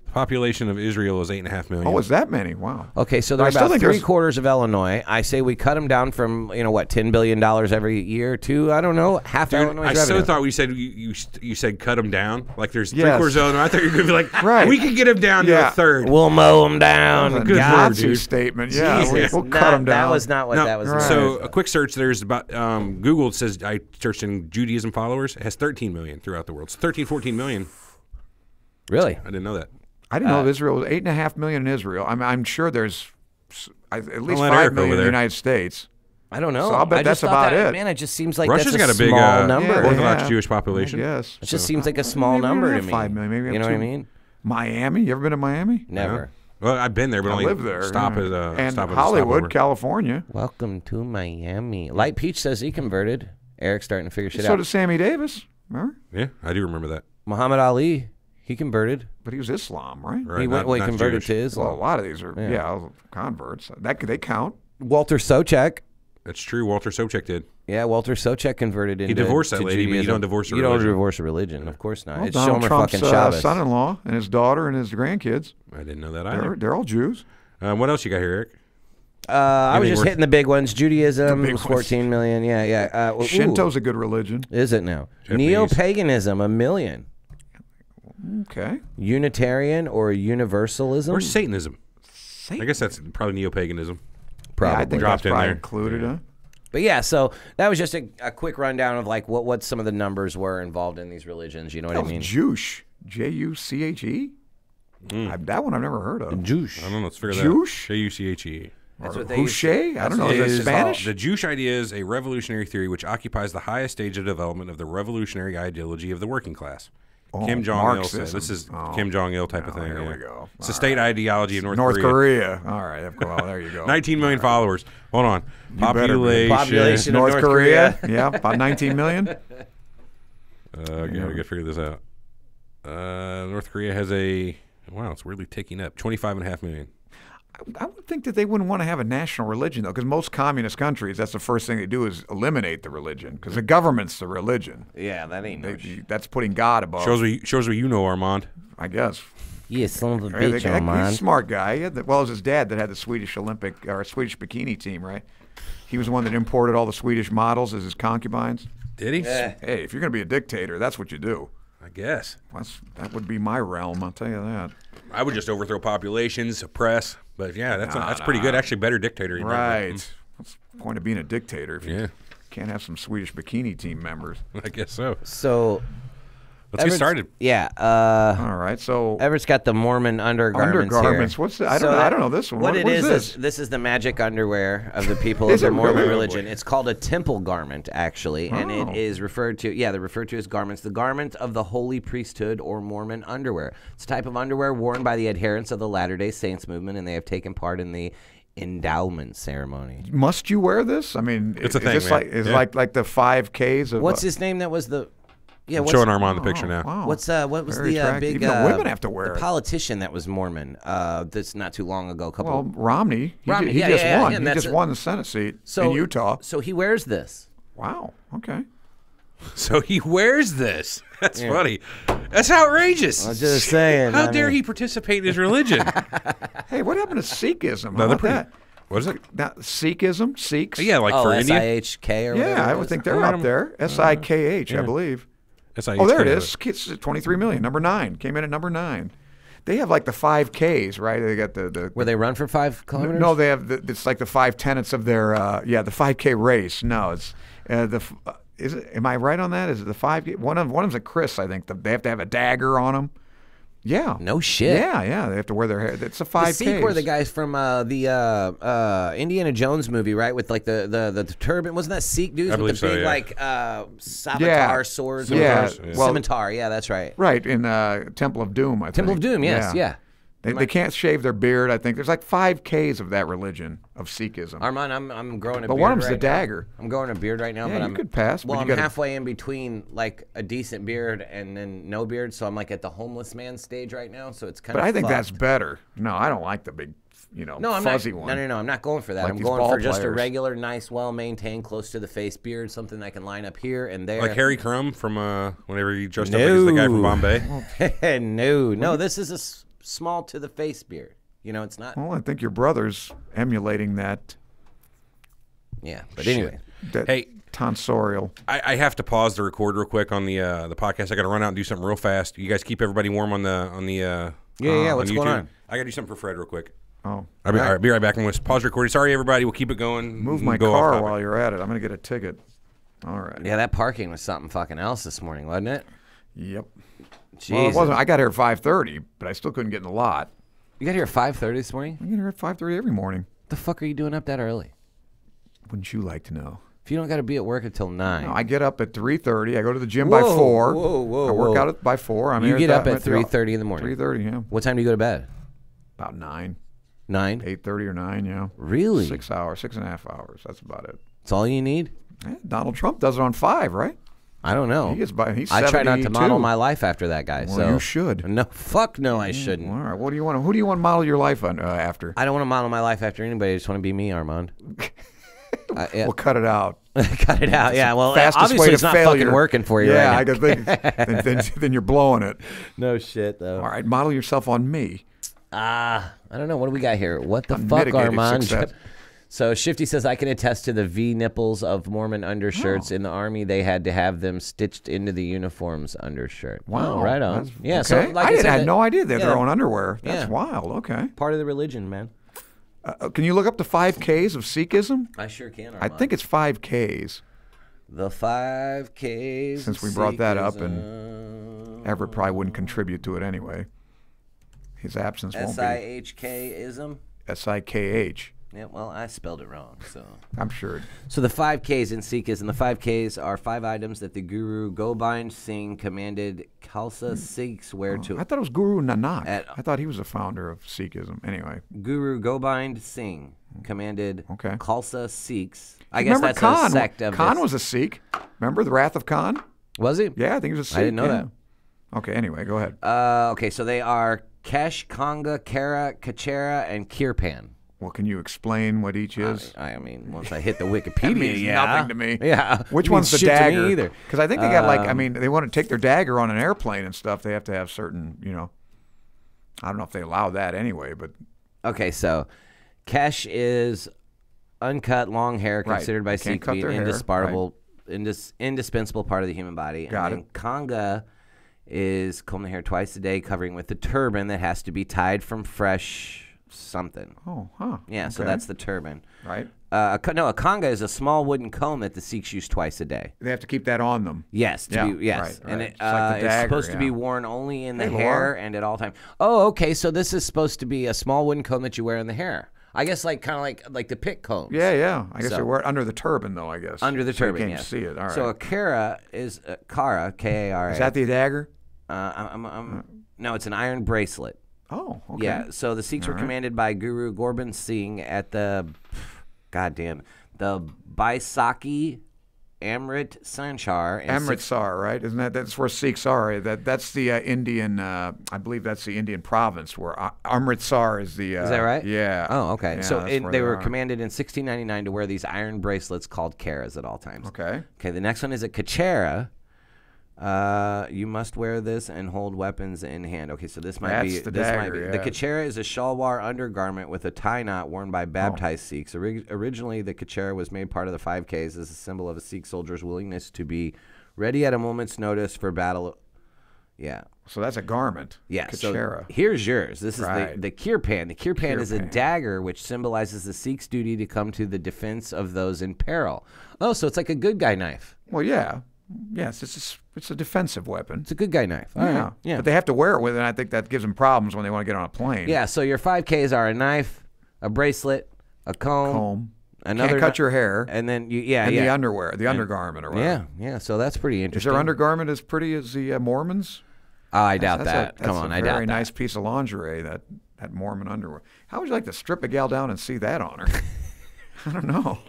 The population of Israel is 8.5 million. Oh, is that many? Wow. Okay, so they're I still about think there's- 3/4 of Illinois. I say we cut them down from $10 billion every year to I don't know half Dude, Illinois I revenue. so thought we said you said cut them down. Like there's Yes. 3/4 of Illinois. I thought you were going to be like, Right. we can get them down to Yeah. a third. We'll mow them down. That's a Good word, Nazi dude. statement. Yeah, Jesus. we'll cut them down. That was not what No, that was. right. So a quick search. There's about Google says I searched in Judaism followers. It has 13 million throughout the world. So 14 million. Really? I didn't know that. I didn't know Israel was 8.5 million in Israel. I'm sure there's at least let 5 Eric million over in the there. United States. I don't know. So I'll bet I that's just thought about that, it. Man, it just seems like Russia's that's got a big small number. Yeah, Orthodox yeah. Jewish population. Yes. It just seems like a small Maybe we number don't to have me. 5 million. Maybe we you have know what I 2. mean? Miami. You ever been to Miami? Never. Well, I've been there, but I only live there. stop yeah. at and stop at a Hollywood, stopover. California. Welcome to Miami. Light Peach says he converted. Eric's starting to figure shit So out. did Sammy Davis. Remember? Yeah, I do remember that. Muhammad Ali, he converted. But he was Islam, right? Right, He not converted Jewish. to Well, a Islam. lot of these are converts. They count. Walter Sobchak. That's true. Walter Sobchak did. Yeah, Walter Sobchak converted into divorced that to lady, but you Judaism. don't divorce a You don't religion. divorce a religion, of course not. Well, It's Donald Shomer Trump's fucking Shabbos. son-in-law and his daughter and his grandkids. I didn't know that either. They're all Jews. What else you got here, Eric? I was just worth- hitting the big ones. Judaism big was ones. 14 million. Yeah. Shinto's a good religion. Is it now? Japanese. Neo-paganism, 1 million. Okay. Unitarian or Universalism? Where's Satanism? I guess that's probably neo-paganism. Probably. Yeah, I think Dropped that's in probably there. included, huh? But yeah, so that was just a quick rundown of like what some of the numbers were involved in these religions. You know what I mean? Juche. J-U-C-H-E? That one I've never heard of. Juice. I don't know. Let's figure that Juche? out. J-U-C-H-E. That's what they Houche? I don't know. Is that Spanish? The Jewish idea is a revolutionary theory which occupies the highest stage of development of the revolutionary ideology of the working class. Kim Jong-il said. Marxism. This is Kim Jong-il type of thing. Here yeah. we go. It's the state ideology of North Korea. All right. Well, there you go. 19 million followers. Hold on. better be. Population of North North Korea. Korea. Yeah, about 19 million. Okay, we got to figure this out. North Korea has wow, it's weirdly ticking up. 25.5 million. I would think that they wouldn't want to have a national religion, though, because most communist countries, that's the first thing they do is eliminate the religion, because the government's the religion. Yeah, that ain't no shit. That's putting God above. Shows what you know, Armand. I guess. Yeah, son of a Hey, bitch, he's a Armand. smart guy. He had it was his dad that had the Swedish Olympic or Swedish bikini team, right? He was the one that imported all the Swedish models as his concubines. Did he? Yeah. Hey, if you're going to be a dictator, that's what you do. I guess. That would be my realm, I'll tell you that. I would just overthrow populations, suppress. But yeah, that's pretty good. Actually, better dictator. Right. That's the point of being a dictator. If you Yeah. can't have some Swedish bikini team members. I guess so. So Let's get started. Yeah. All right. So Everett's got the Mormon undergarments. Undergarments. Here. What's that? I don't know this one. What What it is is this is the magic underwear of the people of Is the it Mormon really? religion. It's called a temple garment, actually, and Oh. it is referred to. Yeah, they're referred to as garments. The garment of the holy priesthood or Mormon underwear. It's a type of underwear worn by the adherents of the Latter-day Saints movement, and they have taken part in the endowment ceremony. Must you wear this? I mean, It's a is thing, this man. like the 5Ks of What's his name? That was the. Yeah, I'm what's, showing Armand the picture now. Wow. what was Very the attractive. big Even the women have to wear the it. politician that was Mormon? That's not too long ago. Well, Romney. He Romney, he yeah, just yeah, won. him, He that's just it. won the Senate seat in Utah. So he wears this. Wow. Okay. So he wears this. That's funny. That's outrageous. I'm just saying. How dare he participate in his religion? Hey, what happened to Sikhism? No, How they're about pretty- that? What is it? Now, Sikhism? Sikhs? Yeah, like for India. S-I-H-K or whatever. Yeah, I it would is. think they're up there. S-I-K-H, I believe. S-I-H-K, Oh, there it but- is. It's 23 million. Number 9. Came in at number 9. They have like the 5Ks, right? They got the Where they run for 5 kilometers? No, they have it's like the 5 tenets of their the 5K race. No, it's is it? Am I right on that? Is it the 5K? One of them's a Chris, I think. They have to have a dagger on them. Yeah. No shit. Yeah. They have to wear their hair. It's a 5K. The Sikh were the guys from the Indiana Jones movie, right? With like the turban. Wasn't that Sikh dudes I with believe the so, big yeah. like scimitar swords? Yeah. Or Well, scimitar. Yeah, that's right. Right in Temple of Doom, I think. Temple of Doom. Yes. Yeah. They can't shave their beard. I think there's like 5Ks of that religion of Sikhism. Armand, I'm growing a beard. But one of them's right the now. dagger. I'm growing a beard right now, Yeah, but you I'm could pass, but Well, you I'm gotta- halfway in between like a decent beard and then no beard, so I'm like at the homeless man stage right now. So it's kind But of. I think fucked. that's better. No, I don't like the big, No, I'm fuzzy not. one. No, I'm not going for that. Like I'm these going ball for just a players. regular, nice, well-maintained, close to the face beard, something that can line up here and there. Like Harry Crumb from whenever he dressed up as the guy from Bombay. no, this is a small to the face beard. You know, it's not. Well, I think your brother's emulating that. Yeah, but anyway. That Hey. tonsorial. I have to pause the record real quick on the podcast. I got to run out and do something real fast. You guys keep everybody warm on the Yeah, on what's YouTube. going on? I got to do something for Fred real quick. Oh, All right, be right back. I'm going to pause recording. Sorry, everybody. We'll keep it going. move my Go off car topic. while you're at it. I'm going to get a ticket. All right. Yeah, that parking was something fucking else this morning, wasn't it? Yep. Jesus. Well, it wasn't. I got here at 5:30, but I still couldn't get in the lot. You got here at 5:30 this morning? I get here at 5:30 every morning. What the fuck are you doing up that early? Wouldn't you like to know? If you don't got to be at work until 9. No, I get up at 3:30. I go to the gym by 4. Whoa, I work whoa. out by 4. I'm You here get up at that- 3:30 in the morning. 3:30, yeah. What time do you go to bed? About 9. 9? 8:30 or 9, yeah. Really? 6 hours, 6.5 hours. That's about it. That's all you need? Yeah, Donald Trump does it on 5, right? I don't know. He gets by. He's I try not to 72. model my life after that guy. Well, so you should. No, fuck no, I shouldn't. All right. What do you want? Who do you want to model your life on, after? I don't want to model my life after anybody. I just want to be me, Armand. Yeah. We'll cut it out. Cut it out. Yeah. Well, Fastest obviously way it's to not failure. fucking working for you yeah, right I now. could think. then you're blowing it. No shit though. All right. Model yourself on me. I don't know. What do we got here? What the fuck, Unmitigated Armand? success. So Shifty says, I can attest to the V nipples of Mormon undershirts. In the Army, they had to have them stitched into the uniform's undershirt. Wow. Oh, right on. Yeah, Okay. so like I said, had no idea they had yeah. their own underwear. That's Yeah. wild. Okay. Part of the religion, man. Can you look up the 5Ks of Sikhism? I sure can, I Armand. think it's 5Ks. The 5Ks. Since we brought that up, and Everett probably wouldn't contribute to it anyway. His absence won't be. SIHK-ism? SIKH. Yeah, well, I spelled it wrong, so. I'm sure. So the 5Ks in Sikhism, the 5Ks are 5 items that the Guru Gobind Singh commanded Khalsa Sikhs wear to. I thought it was Guru Nanak. I thought he was the founder of Sikhism. Anyway. Guru Gobind Singh commanded Khalsa Sikhs. I guess Remember that's Khan? a sect of Khan this. was a Sikh. Remember the Wrath of Khan? Was he? Yeah, I think he was a Sikh. I didn't know that. Okay, anyway, go ahead. Okay, so they are Kesh, Kanga, Kara, Kachera, and Kirpan. Well, can you explain what each is? I mean, once I hit the Wikipedia, That means nothing to me. Yeah. Which It one's the means shit to me dagger? either. Because I think they got I mean, they want to take their dagger on an airplane and stuff. They have to have certain, I don't know if they allow that anyway, but. Okay, so Kesh is uncut long hair Right. considered by You can't Sikhs cut to be their an indispensable, indispensable part of the human body. Got and then Kanga is comb the hair twice a day, covering with the turban that has to be tied from fresh something. Oh, huh. Yeah, so Okay. that's the turban. Right. A Kanga is a small wooden comb that the Sikhs use twice a day. They have to keep that on them. Yes, Yeah, yes, right, and right. it, Just like the it's dagger, supposed to be yeah. worn only in the Hey, hair Laura. and at all times. Oh, okay, so this is supposed to be a small wooden comb that you wear in the hair. I guess kind of like the pit combs. Yeah. I guess So- they wear it under the turban, though, I guess. Under the So turban, you can't yes. see it. All right. So a Kara is Kara, K-A-R-A. Is that the dagger? No, it's an iron bracelet. Oh, okay. Yeah, so the Sikhs were All right. commanded by Guru Gobind Singh at the Baisakhi Amrit Sanchar. Amritsar, right? Isn't that's where Sikhs are? That's the Indian. I believe that's the Indian province where Amritsar is the. Is that right? Yeah. Oh, okay. Yeah, So that's where they were are. commanded in 1699 to wear these iron bracelets called Karas at all times. Okay. Okay, the next one is a Kachera. You must wear this and hold weapons in hand. Okay, so this might be That's the dagger, the yeah. Kachera is a shalwar undergarment with a tie knot worn by baptized Oh. Sikhs. Originally, the Kachera was made part of the 5Ks as a symbol of a Sikh soldier's willingness to be ready at a moment's notice for battle. Yeah. So that's a garment. Yeah, Kachera. so here's yours. This is Right. the kirpan. The kirpan is a Kirpan. dagger which symbolizes the Sikh's duty to come to the defense of those in peril. Oh, so it's like a good guy knife. Well, yeah. Yes, it's a defensive weapon. It's a good guy knife. All Yeah. right. Yeah. But they have to wear it with it, and I think that gives them problems when they want to get on a plane. Yeah, so your 5Ks are a knife, a bracelet, a comb, another Can't cut your hair. and then and the underwear, the undergarment or whatever. Yeah, so that's pretty Is interesting. their undergarment as pretty as the Mormons? I doubt That's that. That's Come on, a I doubt very that. nice piece of lingerie, that Mormon underwear. How would you like to strip a gal down and see that on her? I don't know.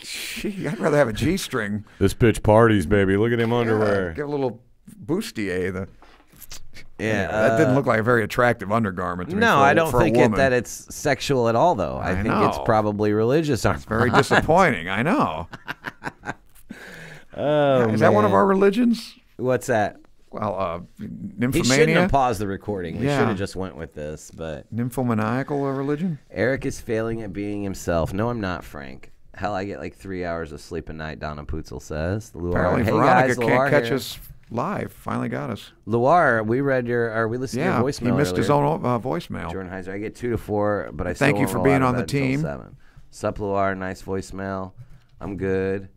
Gee, I'd rather have a G-string. This bitch parties, baby. Look at him Yeah, underwear. give a little bustier. Yeah, that didn't look like a very attractive undergarment to me. No, for a- I don't for a think woman. that it's sexual at all, though. I think it's know. probably religious. It's very disappointing. I know. Oh, Is that one of man. our religions? What's that? Well, He shouldn't nymphomania. have paused the recording. We Yeah. should have just went with this. But Nymphomaniacal religion? Eric is failing at being himself. No, I'm not, Frank. Hell, I get like 3 hours of sleep a night, Donna Pootzel says. Luar. Apparently, Hey Veronica guys, can't Luar catch here. us live. Finally got us. Luar, we read we listened to your voicemail he missed his earlier. own voicemail. Jordan Heiser, I get 2 to 4, but I Thank still you won't for roll being out of on the bed until team. 7. Sup, Luar, nice voicemail. I'm good.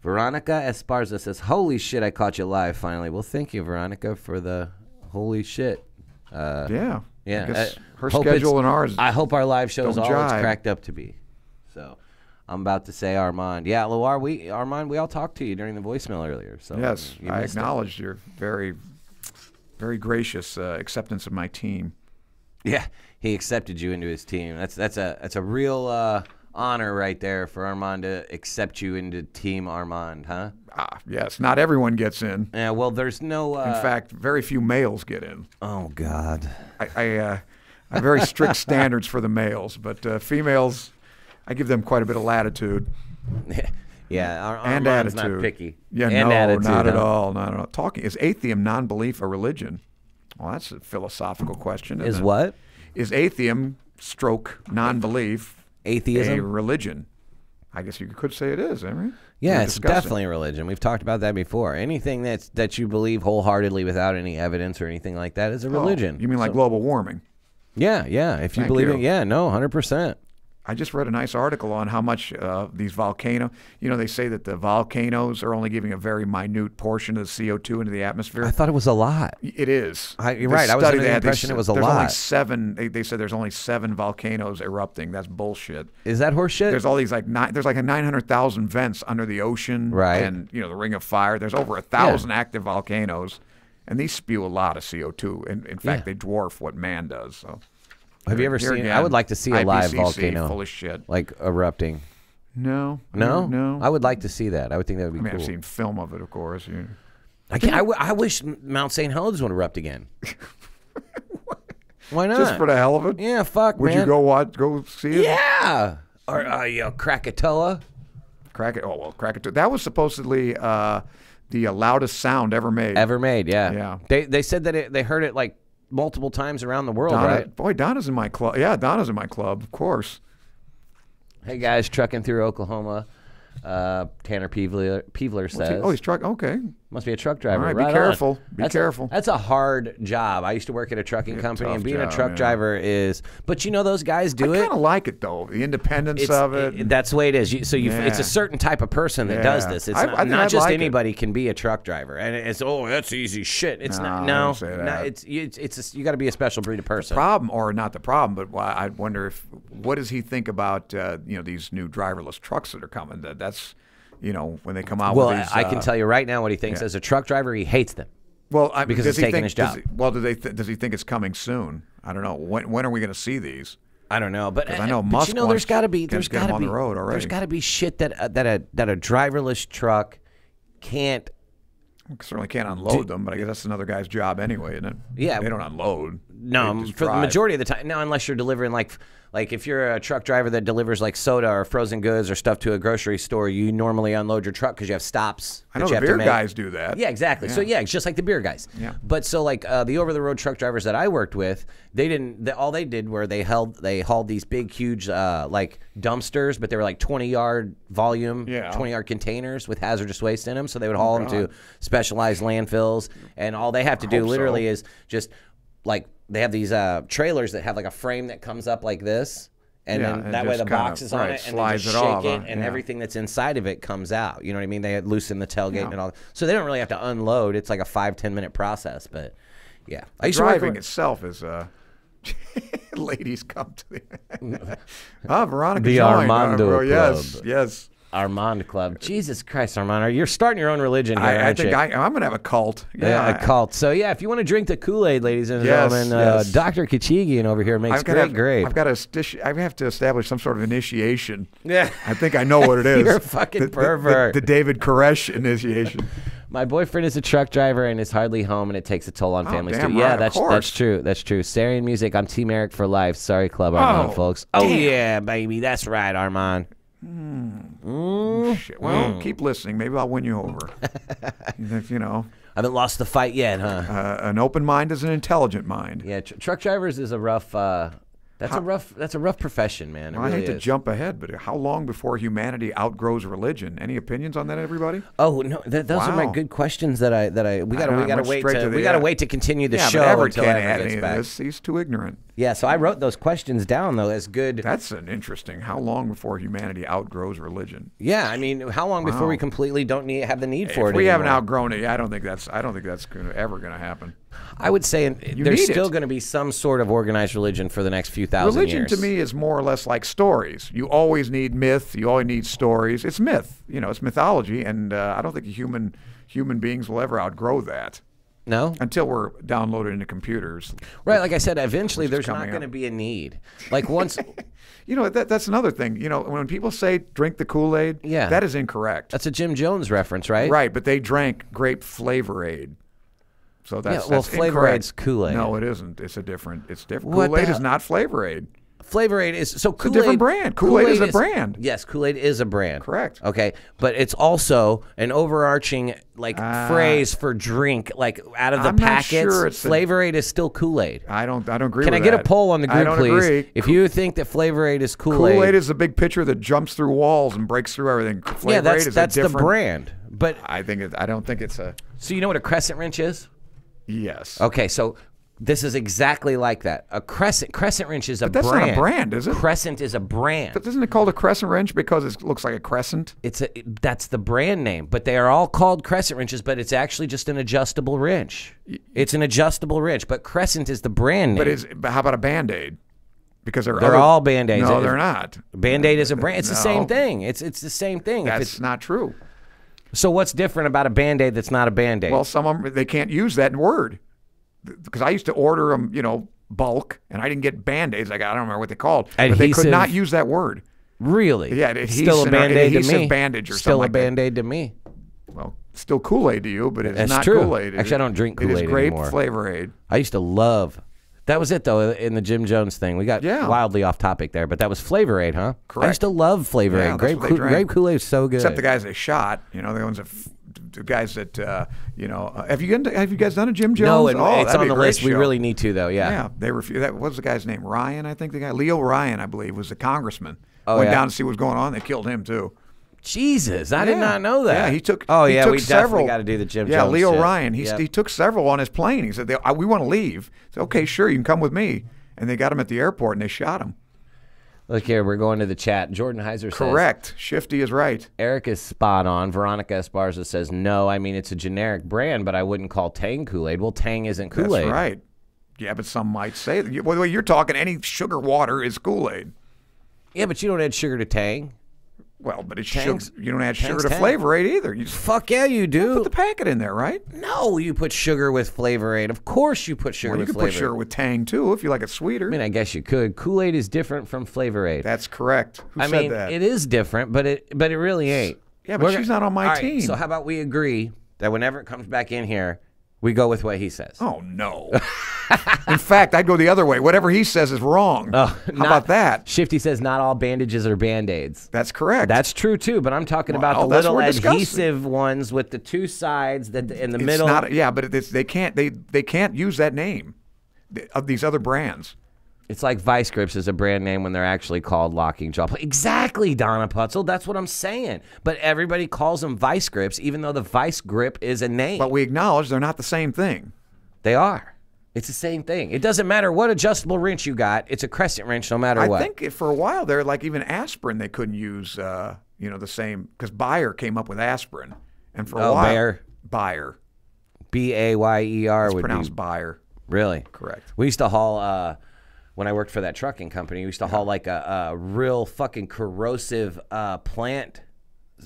Veronica Esparza says, holy shit, I caught you live finally. Well, thank you, Veronica, for the holy shit. Yeah. Yeah. I guess her hope schedule it's- and ours I hope our live show is don't all it's jive. cracked up to be. So I'm about to say Armand. Yeah, Luar, Armand, we all talked to you during the voicemail earlier. So Yes, you I missed it. acknowledged your very, very gracious acceptance of my team. Yeah, he accepted you into his team. That's a real honor right there for Armand to accept you into Team Armand, huh? Yes, not everyone gets in. Yeah, well, there's no. In fact, very few males get in. Oh God. I have very strict standards for the males, but females, I give them quite a bit of latitude. Yeah, and Armand's attitude. not picky. Yeah, and no, attitude, not at huh? all. Not at all. Talking is atheism non-belief a religion? Well, that's a philosophical question. Is isn't it? what? Is atheism stroke non-belief Atheism? a religion? I guess you could say it is, right? Yeah, We're it's discussing. definitely a religion. We've talked about that before. Anything that you believe wholeheartedly without any evidence or anything like that is a religion. You mean like global warming? Yeah. If you Thank believe you. it, yeah, no, 100%. I just read a nice article on how much these volcanoes, they say that the volcanoes are only giving a very minute portion of the CO2 into the atmosphere. I thought it was a lot. It is. You're right. I was under the impression it was a there's lot. Only 7. They said there's only 7 volcanoes erupting. That's bullshit. Is that horseshit? There's all these there's like 900,000 vents under the ocean. Right. And, the Ring of Fire. There's over 1,000 active volcanoes. And these spew a lot of CO2. In fact, they dwarf what man does. So. Have you ever seen? Again, I would like to see a live IPCC, volcano, full of shit. like erupting. No. I would like to see that. I would think that would be cool. I've seen film of it, of course. I wish Mount St. Helens would erupt again. Why not? Just for the hell of it? Yeah, fuck, Would man. you go see it? Yeah. Or Krakatoa. Krakatoa. That was supposedly the loudest sound ever made. Ever made, yeah. Yeah. They said that they heard it like multiple times around the world, right? Boy, Donna's in my club. Yeah, Donna's in my club, of course. Hey, guys, trucking through Oklahoma. Tanner Peevler says. He's truck. Okay. Must be a truck driver. All right, right be careful. On. Be careful. That's a hard job. I used to work at a trucking company, and being job, a truck driver is. But those guys do I it. kind of like it though. The independence of it. That's the way it is. It's a certain type of person that does this. It's not just anybody can be a truck driver, and it's that's easy shit. It's not. No, it's you got to be a special breed of person. The problem, or not the problem, but I wonder what does he think about these new driverless trucks that are coming? That's. When they come out with these... I can tell you right now what he thinks. As a truck driver, he hates them. Well, because it's taking his job. Does he think it's coming soon? I don't know. When are we going to see these? I don't know, but I know Musk there's got to be on the road already. There's got to be shit that a driverless truck can't. Certainly can't unload them, but I guess that's another guy's job anyway, isn't it? Yeah, they don't unload. No, for the majority of the time. No, unless you're delivering like if you're a truck driver that delivers like soda or frozen goods or stuff to a grocery store, you normally unload your truck because you have stops. I know the beer guys do that. Yeah, exactly. Yeah. So it's just like the beer guys. Yeah. But so like the over-the-road truck drivers that I worked with, they didn't. All they did were they hauled these big, huge like dumpsters, but they were like 20-yard volume, 20-yard containers with hazardous waste in them. So they would haul them to specialized landfills, and all they have to do literally is just like. They have these trailers that have like a frame that comes up like this, and then that way the box is on it, and they just shake it, and everything that's inside of it comes out. You know what I mean? They loosen the tailgate and all. So they don't really have to unload. It's like a 5-10 minute process, but yeah. Driving itself is ladies come to the Veronica the joined. Armando Club. Yes. Armand Club. Jesus Christ, Armand. You're starting your own religion here, I think I'm going to have a cult. Yeah, a cult. So, if you want to drink the Kool-Aid, ladies and gentlemen, Dr. Kachigian over here makes great grape. I have to establish some sort of initiation. Yeah. I think I know what it is. You're a fucking pervert. The David Koresh initiation. My boyfriend is a truck driver and is hardly home, and it takes a toll on families too. Right, yeah, that's true. That's true. Syrian music. I'm Team Eric for life. Sorry, Club Armand, folks. Oh, yeah, baby. That's right, Armand. Shit. Well, keep listening. Maybe I'll win you over. I haven't lost the fight yet, huh? An open mind is an intelligent mind. Yeah, truck drivers is a rough. That's a rough profession, man. I hate to jump ahead, but how long before humanity outgrows religion? Any opinions on that, everybody? Oh no, those are my good questions that we gotta wait to continue the show Everett until can't Everett add gets any back. of this. He's too ignorant. Yeah, so I wrote those questions down though as good. That's an interesting. How long before humanity outgrows religion? Yeah, I mean, how long before we completely don't have the need for it? If we haven't outgrown it, I don't think that's ever going to happen. I would say there's still going to be some sort of organized religion for the next few thousand years. Religion to me is more or less like stories. You always need myth. You always need stories. It's myth. It's mythology, and I don't think human beings will ever outgrow that. No? Until we're downloaded into computers. Right, like I said, eventually there's not going to be a need. Like once... that's another thing. When people say drink the Kool-Aid, that is incorrect. That's a Jim Jones reference, right? Right, but they drank grape Flavor-Aid. So that's Flavor-Aid's Kool-Aid. No, it isn't. It's different. Kool-Aid is not Flavor-Aid. Flavor Aid is so Kool-Aid. It's a different brand. Kool-Aid is a brand. Yes, Kool-Aid is a brand. Correct. Okay, but it's also an overarching phrase for drink, like out of the I'm not packets. sure it's Flavor Aid is still Kool-Aid. I don't agree. Can with I get that. a poll on the I group, don't please? agree. If you think that Flavor Aid is Kool-Aid, Kool-Aid is a big pitcher that jumps through walls and breaks through everything. Flavor Aid is that's a different the brand. But I don't think it's a. So you know what a crescent wrench is? Yes. Okay, so this is exactly like that. A crescent wrench is a brand. But that's not a brand, is it? Crescent is a brand. But isn't it called a crescent wrench because it looks like a crescent? That's the brand name. But they are all called crescent wrenches, but it's actually just an adjustable wrench. It's an adjustable wrench, but crescent is the brand name. But how about a Band-Aid? Because they're all Band-Aids. No, they're not. Band-Aid is a brand. It's the same thing. It's the same thing. That's not true. So what's different about a Band-Aid that's not a Band-Aid? Well, some of them, they can't use that word. Because I used to order them, bulk, and I didn't get Band-Aids. I don't remember what they called. But they could not use that word. Really? Yeah, adhesive, still a Band-Aid to me. Bandage or still something a Band-Aid to me. Well, still Kool-Aid to you, but it's That's not true. Kool-Aid. Actually, I don't drink Kool-Aid anymore. It is grape anymore. Flavor Aid. I used to love. That was it though in the Jim Jones thing. We got wildly off topic there, but that was Flavor Aid, huh? Correct. I used to love Flavor Aid. Grape Kool-Aid is so good. Except the guys they shot, the ones that. The guys that have you guys done a Jim Jones? No, and it's that'd on be the a great list. show. We really need to, though. Yeah. Yeah, they refused. That was the guy's name, Ryan. I think the guy Leo Ryan, I believe, was the congressman. Went down to see what was going on. They killed him too. Jesus, I did not know that. Yeah, he took. Oh he yeah, took we several. definitely got to do the Jim Jones. Yeah, Leo shit. Ryan. He took several on his plane. He said, "We want to leave." I said, "Okay, sure, you can come with me." And they got him at the airport and they shot him. Look here, we're going to the chat. Jordan Heiser says... Correct. Shifty is right. Eric is spot on. Veronica Esparza says, no, I mean, it's a generic brand, but I wouldn't call Tang Kool-Aid. Well, Tang isn't Kool-Aid. That's right. Yeah, but some might say... Well, the way you're talking, any sugar water is Kool-Aid. Yeah, but you don't add sugar to Tang. Well, but it's sugar. You don't add sugar Tang's to Tang. Flavor Aid either. Fuck yeah, you do. Put the packet in there, right? No, you put sugar with Flavor Aid. Of course you put sugar with you Flavor could put sugar with Tang, too, if you like it sweeter. I mean, I guess you could. Kool-Aid is different from Flavor Aid. That's correct. Who said that? It is different, but it really ain't. Yeah, but she's not on my team. Right, so how about we agree that whenever it comes back in here, we go with what he says? Oh, no. In fact, I'd go the other way. Whatever he says is wrong. How about that? Shifty says not all bandages are Band-Aids. That's correct. That's true, too, but I'm talking about the little adhesive ones with the two sides that in the middle. Yeah, but they can't use that name of these other brands. It's like Vice Grips is a brand name when they're actually called locking jaw. Exactly, Donna Putzel. That's what I'm saying. But everybody calls them Vice Grips, even though the Vice Grip is a name. But we acknowledge they're not the same thing. They are. It's the same thing. It doesn't matter what adjustable wrench you got. It's a crescent wrench no matter what. I think for a while there, like even aspirin, they couldn't use the same, because Bayer came up with aspirin, and for a while, Bayer, B-A-Y-E-R it's would pronounced be Bayer. Really? Correct. We used to haul. When I worked for that trucking company, we used to haul like a real fucking corrosive plant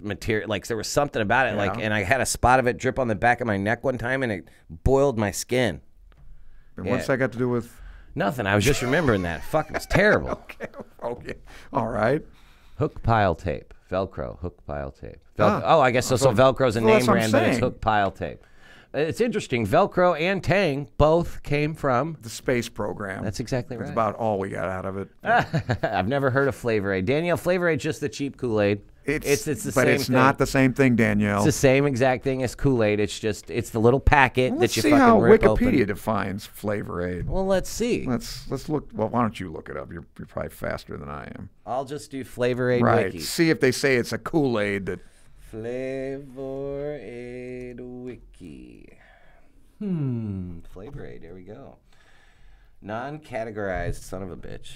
material. Like there was something about it, and I had a spot of it drip on the back of my neck one time, and it boiled my skin. And what's that got to do with? Nothing. I was just remembering that. Fuck, it's terrible. Okay. All right. Hook pile tape, Velcro, hook pile tape. Oh, I guess so. So Velcro's a name brand, but it's hook pile tape. It's interesting. Velcro and Tang both came from the space program. That's exactly right. That's about all we got out of it. I've never heard of Flavor Aid. Danielle, Flavor Aid's just the cheap Kool-Aid. It's the same thing. But it's not the same thing, Danielle. It's the same exact thing as Kool-Aid. It's the little packet that you fucking Let's rip see how open. Wikipedia defines Flavor Aid. Well, let's see. Let's look. Well, why don't you look it up? You're probably faster than I am. I'll just do Flavor Aid right. Wiki. See if they say it's a Kool-Aid that. Flavor Aid Wiki. Flavor Aid. There we go. Non-categorized son of a bitch.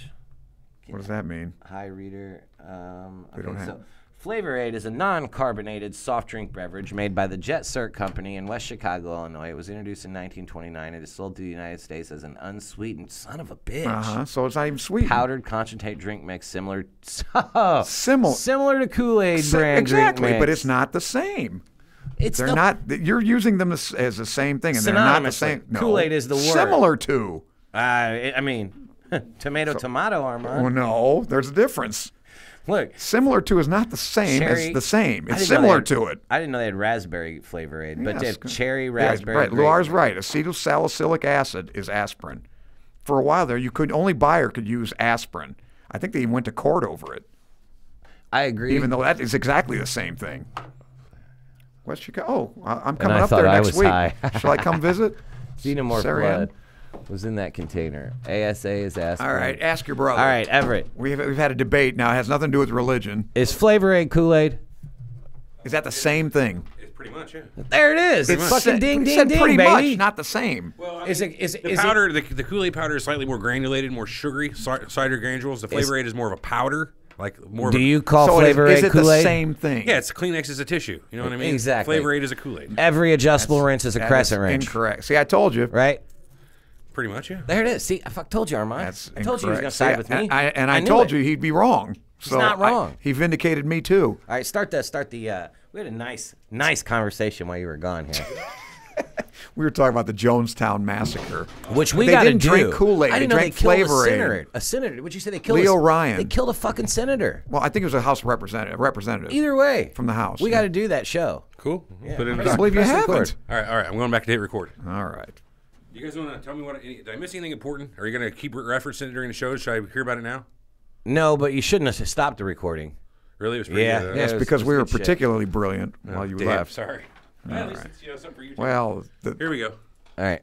What does that mean? Hi, reader. They don't have. Flavor Aid is a non-carbonated soft drink beverage made by the Jet Cert Company in West Chicago, Illinois. It was introduced in 1929. It is sold to the United States as an unsweetened son of a bitch. So it's not even sweet. Powdered concentrate drink mix similar to Kool-Aid brand exactly, drink mix. but it's not the same. They're not. You're using them as the same thing, and they're not the same. No. Kool-Aid is the word. Similar to. I mean, tomato, Armand. Oh no, there's a difference. Look, similar to is not the same as the same. It's similar to it. I didn't know they had raspberry Flavor Aid, but they have cherry, raspberry. Right, Laura's right. Acetylsalicylic acid is aspirin. For a while there, Bayer could use aspirin. I think they even went to court over it. I agree. Even though that is exactly the same thing. West Chicago. Oh, I'm coming up thought there I next was week. high. Shall I come visit? Xenomorph Surreal? blood was in that container. ASA is asking. All right, ask your brother. All right, Everett. We've had a debate now. It has nothing to do with religion. Is Flavor Aid Kool-Aid? Is that the same thing? It's pretty much, yeah. There it is. It's fucking ding, ding, ding, pretty baby. much, not the same. Well, Is it the powder? The Kool-Aid powder is slightly more granulated, more sugary. Cider granules. The Flavor Aid is more of a powder, like more. Do of a, you call So Flavor is Aid it the Kool-Aid? same thing? Yeah, it's Kleenex is a tissue. You know what I mean? Exactly. Flavor Aid is a Kool-Aid. Every adjustable rinse is a That crescent is wrench. Incorrect. See, I told you. Right? Pretty much, yeah. There it is. See, I told you, Armand. That's I told you he was incorrect. going to side See, with me. I knew told it. you he'd be wrong. He's not wrong. He vindicated me too. All right, start the. We had a nice conversation while you were gone here. We were talking about the Jonestown massacre, Which we they got to didn't do. drink Kool-Aid. I They didn't know drank they killed Flavor a Aid. senator. A senator. What'd you say they killed? Leo Ryan. They killed a fucking senator. Well, I think it was a House representative. Either way, from the House. We got to do that show. Cool. Yeah. Put it in I can't believe you Press haven't. record. All right. I'm going back to hit record. All right. You guys want to tell me did I miss anything important? Are you going to keep referencing it during the show? Should I hear about it now? No, but you shouldn't have stopped the recording. Really? It was pretty Yeah. good. Yes, it was- because it we was were good shit. particularly brilliant while you Damn, left. Sorry. At least it's something for you. Well, Here we go. All right.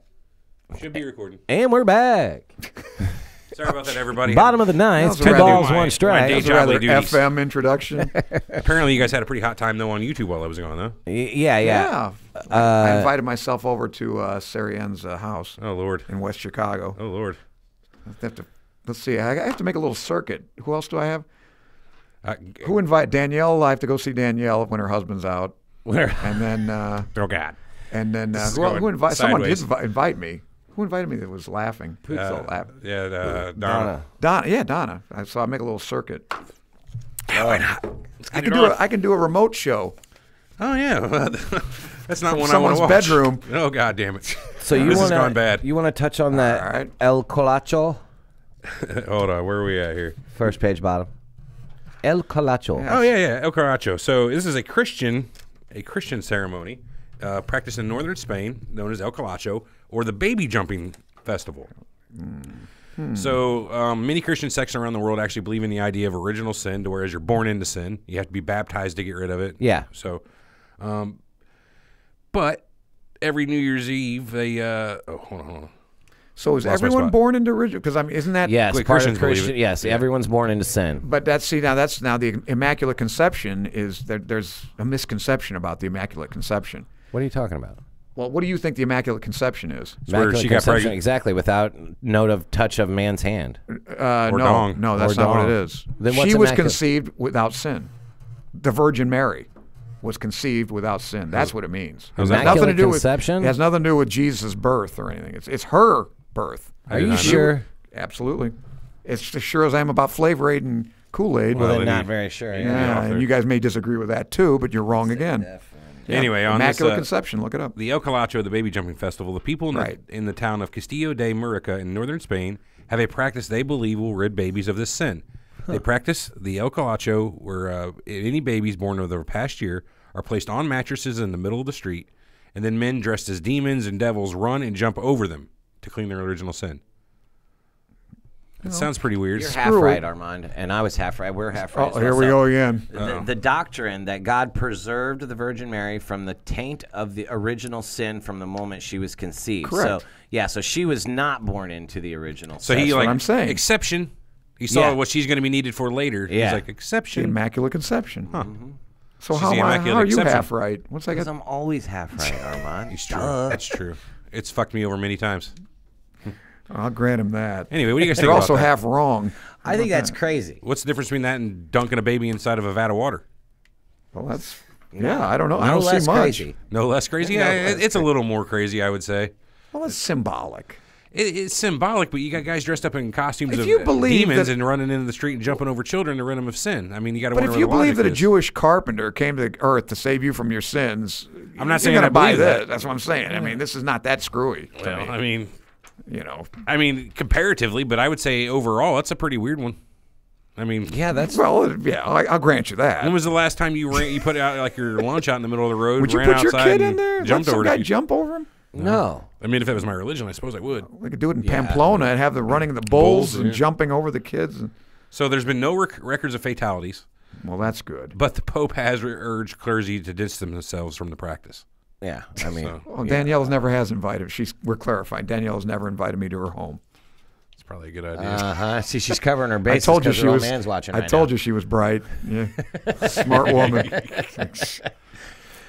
Should be recording. And we're back. Sorry about that, everybody. Bottom of the ninth. That was 2 a rather- balls, my 1 strike. day that was a job rather duties. FM introduction. Apparently, you guys had a pretty hot time though on YouTube while I was gone, though. Yeah. I invited myself over to Sarian's house Oh Lord. in West Chicago. Oh Lord. Let's see. I have to make a little circuit. Who else do I have? Uh, Who invite Danielle? I have to go see Danielle when her husband's out. And then Oh God. and then This is who going invite? Someone did sideways. invite me. Who invited me that was laughing? Yeah, Donna. Donna. Yeah, Donna. So I make a little circuit. Why not? Let's I get can it do on. I can do a remote show. Oh yeah. That's not From one I want someone's to watch. bedroom. Oh God damn it. So you this want has gone bad. You want to touch on that All right. El Colacho? Hold on. Where are we at here? First page bottom. El Colacho. Yeah. Oh yeah. El Caracho. So this is a Christian ceremony practiced in northern Spain, known as El Colacho, or the baby jumping festival. So many Christian sects around the world actually believe in the idea of original sin, to whereas you're born into sin, you have to be baptized to get rid of it. Yeah. So, but every New Year's Eve, they hold on. So is Lost my everyone spot. born into original? Because isn't that Yes, Like part Christians of believe Christian. it. Yes, everyone's born into sin. But that's now the Immaculate Conception is there's a misconception about the Immaculate Conception. What are you talking about? Well, what do you think the Immaculate Conception is? where Immaculate she got conception, pregnant. exactly, without note of touch of man's hand. No, dong. no, that's Or not what dong. it is. Then what's She was immaculate? conceived without sin. The Virgin Mary was conceived without sin. That's what it means. It has Immaculate nothing to do conception? with. It has nothing to do with Jesus' birth or anything. It's her birth. Are you sure? Absolutely. It's as sure as I am about Flavor Aid and Kool-Aid. Well, Well, then then not you- very sure. yeah, and you guys may disagree with that too, but you're wrong again. Yeah. Anyway, on Immaculate this, Conception, look it up. the El Colacho, the baby jumping festival, the people in the town of Castillo de Murica in northern Spain have a practice they believe will rid babies of this sin. They practice the El Colacho where any babies born over the past year are placed on mattresses in the middle of the street, and then men dressed as demons and devils run and jump over them to clean their original sin. It sounds pretty weird. You're half right, Armand, and I was half right. We're half right. Oh, here we go again. The doctrine that God preserved the Virgin Mary from the taint of the original sin from the moment she was conceived. Correct. So, yeah, so she was not born into the original So sin. he what I'm saying. exception. He saw Yeah. what she's going to be needed for later. Yeah. He's like The exception. Immaculate Conception. Huh. So She's how the are Immaculate you Conception. half right? What's I Because got? I'm always half right, Armand. It's true. Duh. That's true. It's fucked me over many times. I'll grant him that. Anyway, what do you guys think You're about also that? half wrong. I think that's crazy. What's the difference between that and dunking a baby inside of a vat of water? Well, that's I don't know. I No don't less see much. crazy. No less crazy? Yeah, it's a little more crazy, I would say. Well, it's symbolic. It's symbolic, but you got guys dressed up in costumes If of you believe demons that- and running into the street and jumping over children to rid them of sin. I mean, you got to But wonder if you what the believe logic that a is. Jewish carpenter came to earth to save you from your sins, I'm not you're saying gonna I buy believe this. that. That's what I'm saying. I mean, this is not that screwy. to Well, me. I mean, comparatively, but I would say overall, that's a pretty weird one. I mean, Yeah, that's I'll grant you that. when was the last time you put out like your lunch out in the middle of the road? Would you ran put your outside kid and in there? Let Jumped some over guy to jump over him? no. I mean, if it was my religion, I suppose I would. We could do it in Pamplona and have the running of the bulls and jumping over the kids. So there's been no records of fatalities. Well, that's good. But the Pope has urged clergy to distance themselves from the practice. Yeah, I mean, well, Danielle's never has invited. We're clarifying. Danielle's never invited me to her home. It's probably a good idea. See, she's covering her bases. I told you she was. old man's watching. I told you she was bright. Yeah, smart woman.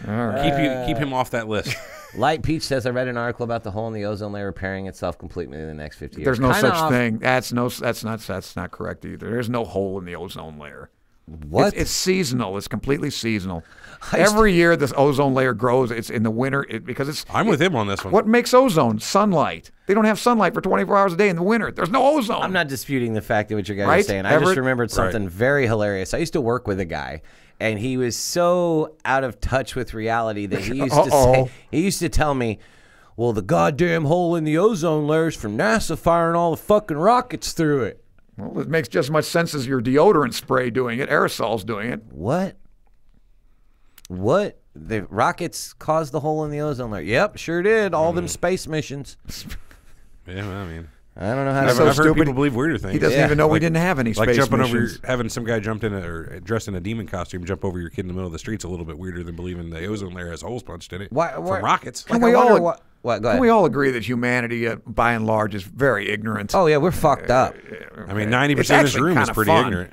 All right. Keep him off that list. Light Peach says, I read an article about the hole in the ozone layer repairing itself completely in the next 50 years. There's no such thing. That's not correct either. There's no hole in the ozone layer. What? It's seasonal. It's completely seasonal. Every year, this ozone layer grows. It's in the winter because it's. I'm with him on this one. What makes ozone? Sunlight. They don't have sunlight for 24 hours a day in the winter. There's no ozone. I'm not disputing the fact that what you guys Right, are saying. I Everett? just remembered something very hilarious. I used to work with a guy, and he was so out of touch with reality that he used to say. He used to tell me, "Well, the goddamn hole in the ozone layer is from NASA firing all the fucking rockets through it." Well, it makes just as much sense as your deodorant spray doing it, aerosols doing it. What? The rockets caused the hole in the ozone layer? Yep, sure did. All them space missions. Yeah, well, I mean, I don't know how. I've heard people believe weirder things. He doesn't even know we didn't have any space jumping missions. having some guy jumped in or dressed in a demon costume jump over your kid in the middle of the street's a little bit weirder than believing the ozone layer has holes punched in it from rockets. Can we all agree that humanity, by and large, is very ignorant? Oh yeah, we're fucked up. I mean, 90% of this room is pretty ignorant.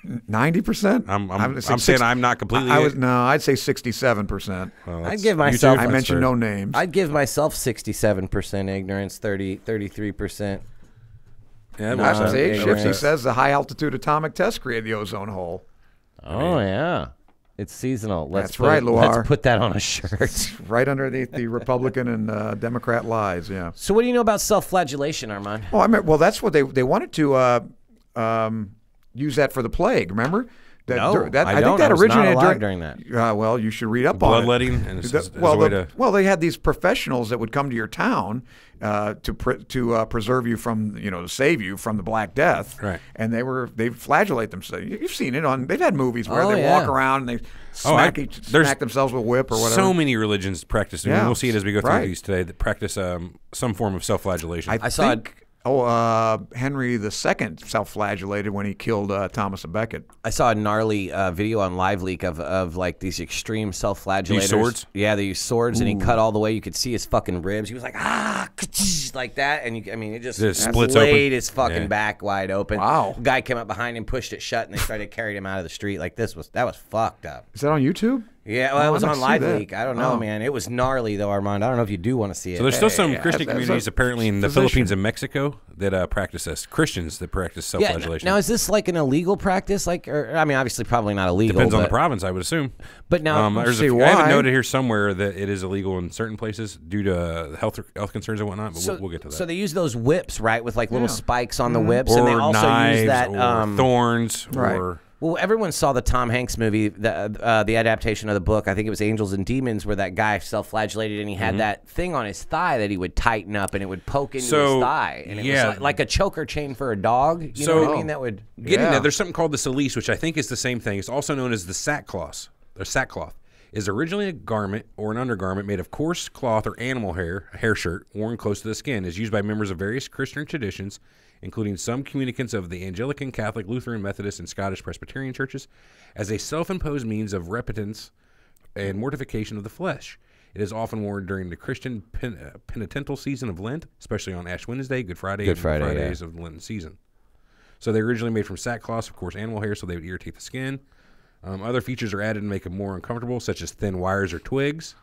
90%? I'm saying I'm not completely. I'd say 67%. Well, I'd give myself. I mentioned no names. I'd give myself 67% ignorance, 33%. Yeah, Shifty says the high altitude atomic test created the ozone hole. Oh yeah, it's seasonal. That's right, Luar. Let's put that on a shirt. Right underneath the Republican and Democrat lies. Yeah. So what do you know about self-flagellation, Armand? Well, that's what they wanted to use that for the plague. Remember? I think that was originated not alive during that. Well, you should read up on it. Bloodletting. And they had these professionals that would come to your town to preserve you from, to save you from the Black Death. Right. And they flagellate themselves. You've seen it on. They've had movies where they walk around and they smack themselves with a whip or whatever. So many religions practice. Yeah. We'll see it as we go through these today. That practice some form of self-flagellation. I saw Henry II self-flagellated when he killed Thomas à Becket. I saw a gnarly video on LiveLeak of like these extreme self-flagellators. Use swords? Yeah, they use swords, and he cut all the way. You could see his fucking ribs. He was like, like that, and it just splits laid open. his fucking back wide open. Wow. Guy came up behind him, pushed it shut, and they started carrying him out of the street. Like that was fucked up. Is that on YouTube? Yeah, well, it was on LiveLeak. I don't know, Oh. man. It was gnarly though, Armand. I don't know if you do want to see it. So there's still some Christian communities apparently in the physician. Philippines and Mexico that practice this. Christians that practice self-flagellation. Now is this like an illegal practice? Obviously, probably not illegal. Depends on the province, I would assume. But now, I have it noted here somewhere that it is illegal in certain places due to health concerns and whatnot. But we'll get to that. So they use those whips, right, with like little spikes on the whips, or and they also knives, use that or thorns, right. or. Well, everyone saw the Tom Hanks movie, the adaptation of the book. I think it was Angels and Demons, where that guy self-flagellated and he had that thing on his thigh that he would tighten up and it would poke into his thigh. And it was like a choker chain for a dog. You know what I mean? That would getting there. There's something called the cilice, which I think is the same thing. It's also known as the sackcloth. Or sackcloth is originally a garment or an undergarment made of coarse cloth or animal hair, a hair shirt worn close to the skin. Is used by members of various Christian traditions, including some communicants of the Anglican, Catholic, Lutheran, Methodist, and Scottish Presbyterian churches, as a self-imposed means of repentance and mortification of the flesh. It is often worn during the Christian penitential season of Lent, especially on Ash Wednesday, Good Friday, and Fridays of the Lenten season. So they were originally made from sackcloth, of course, animal hair, so they would irritate the skin. Other features are added to make them more uncomfortable, such as thin wires or twigs.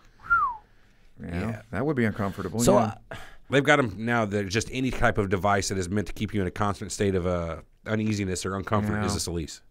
Yeah, that would be uncomfortable. So. They've got them now that just any type of device that is meant to keep you in a constant state of uneasiness or uncomfort is a silice.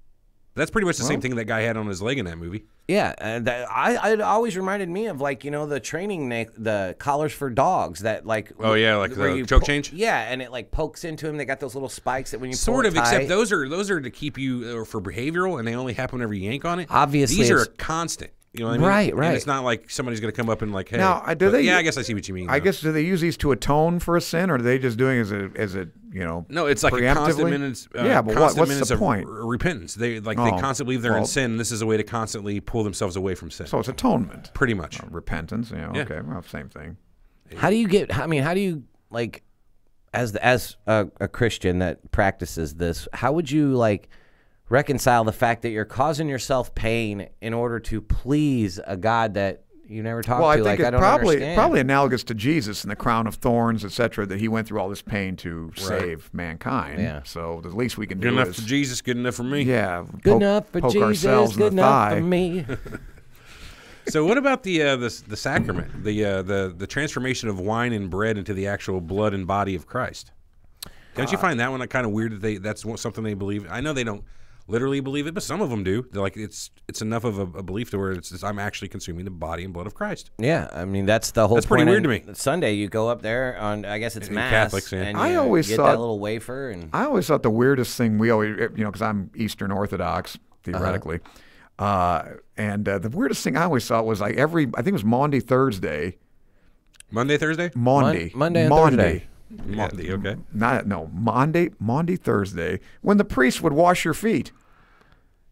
That's pretty much the same thing that guy had on his leg in that movie. Yeah, it always reminded me of like the training the collars for dogs that like like the choke change. Yeah, and it like pokes into him. They got those little spikes that when you sort pull of it tight, except those are to keep you for behavioral, and they only happen whenever you yank on it. Obviously, these are a constant. You know what I mean? Right. And it's not like somebody's going to come up and like, hey. Now, I guess I see what you mean. I guess do they use these to atone for a sin, or are they just doing as a No, it's like a constant minutes. But what's the point? Repentance. They constantly believe they're in sin. And this is a way to constantly pull themselves away from sin. So it's atonement, pretty much. Repentance. Okay, well, same thing. How do you as a Christian that practices this, how would you like reconcile the fact that you're causing yourself pain in order to please a God that you never talked to? Well, I think like, it's I don't understand. probably analogous to Jesus and the crown of thorns, etc., that he went through all this pain to save mankind. Yeah. So the least we can Good do enough is... for Jesus, good enough for me. Yeah. Good enough for poke Jesus, ourselves in good the enough thigh. for me. So what about the sacrament, the transformation of wine and bread into the actual blood and body of Christ? Don't you find that one kind of weird that that's something they believe? I know they don't literally believe it, but some of them do. They're like, it's enough of a belief to where it's I'm actually consuming the body and blood of Christ. Yeah, I mean that's the whole. That's pretty point weird to me. Sunday, you go up there on, I guess it's In mass, Catholics, yeah. and I you always get thought- that little wafer. And I always thought the weirdest thing because I'm Eastern Orthodox, theoretically. And the weirdest thing I always thought was like I think it was Maundy Thursday. Monday, Thursday? Monday. Monday and Thursday. Monday, okay. Maundy Thursday, when the priest would wash your feet.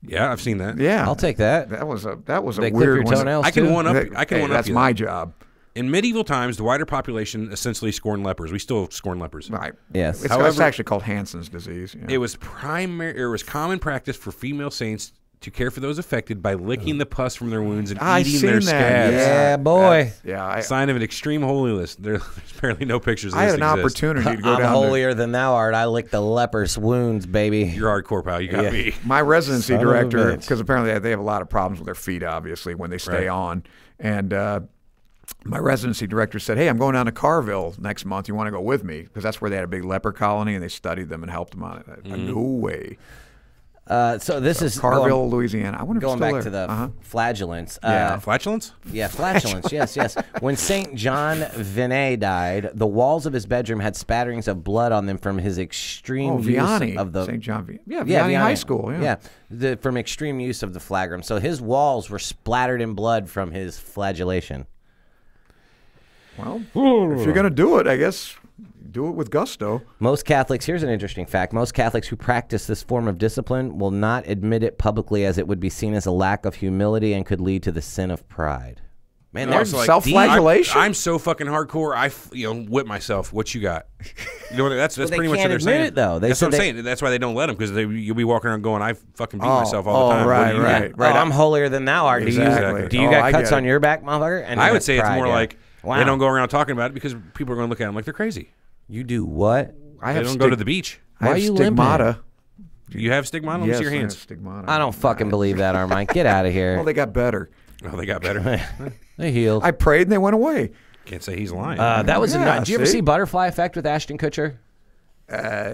Yeah, I've seen that. Yeah, I'll take that. That was a They weird clip your one. toenails I can too? one up. That's you my that. job. In medieval times, the wider population essentially scorned lepers. We still scorn lepers. Right. Yes. It's However, actually called Hansen's disease. Yeah. It was common practice for female saints to care for those affected by licking the pus from their wounds and I've eating seen their that. scabs. Yeah, boy. Sign of an extreme holiness. There's apparently no pictures of I this had an exist. opportunity to go I'm down holier than thou art. I lick the leper's wounds, baby. You're hardcore, pal. You got Yeah. me. My residency Son of a director, bitch. because apparently they have a lot of problems with their feet, obviously, when they stay Right. on. And my residency director said, hey, I'm going down to Carville next month. You want to go with me? Because that's where they had a big leper colony, and they studied them and helped them on it. No way. So this is Carville, Louisiana. I wonder if it's going still back to there. the flagellants. Flatulence? Yeah, flatulence. yes. When Saint John Vianney died, the walls of his bedroom had spatterings of blood on them from his extreme use Vianney. of the St. John Vianney. Yeah, Vianney High School. Yeah. From extreme use of the flagrum. So his walls were splattered in blood from his flagellation. Well, if you're going to do it, I guess do it with gusto. Most Catholics, here's an interesting fact, most Catholics who practice this form of discipline will not admit it publicly, as it would be seen as a lack of humility and could lead to the sin of pride. Man, No, there's it's like, self-flagellation? I'm so fucking hardcore. I whip myself. What you got? You know, that's Well, they pretty much what can't they're admit saying. it, though. They That's what I'm said saying. That's why they don't let them, because you'll be walking around going, I fucking beat myself all the time. right, What do you right. got? I'm holier than thou art. Exactly. Do you Oh, got I cuts get on it. your back, motherfucker? And I that's would say pride, it's more yeah. like Wow. they don't go around talking about it because people are going to look at them like they're crazy. You do what? I They have don't go to the beach. I Why have are you limping? stigmata. You have stigmata? Let me Yes, see your I have hands. stigmata. I don't fucking believe that, Armand. Get out of here. Well, they got better. Oh, they got better. They healed. I prayed and they went away. Can't say he's lying. That was Yeah, did you ever see? see Butterfly Effect with Ashton Kutcher?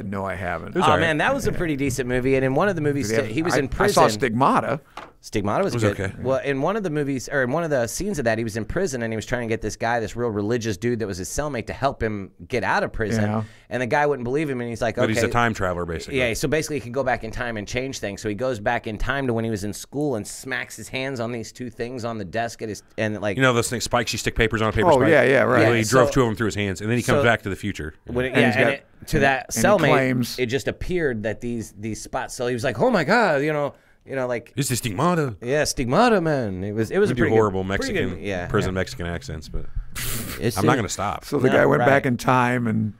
No, I haven't. Oh man, that was a pretty decent movie. And in one of the movies, he was in prison. I saw Stigmata. Stigmata was It was good. okay. Well, in one of the movies, or in one of the scenes of that, he was in prison and he was trying to get this guy, this real religious dude that was his cellmate, to help him get out of prison. Yeah. And the guy wouldn't believe him, and he's like, But okay. he's a time traveler, basically. Yeah, so basically he can go back in time and change things. So he goes back in time to when he was in school and smacks his hands on these two things on the desk at his, and like, You know those things, spikes you stick papers on a paper Oh, spike? yeah, right. Well, he Yeah, drove so- two of them through his hands, and then he comes so- back to the future. when it, And he's yeah, and got- it, to that and he cellmate, claims- it just appeared that these spots. So he was like, "Oh my god, you know, like This is stigmata. yeah, stigmata, man." It was We a do pretty horrible good, Mexican, pretty good, yeah, prison Mexican accents, but It's I'm not going to stop. So the No, guy went right. back in time and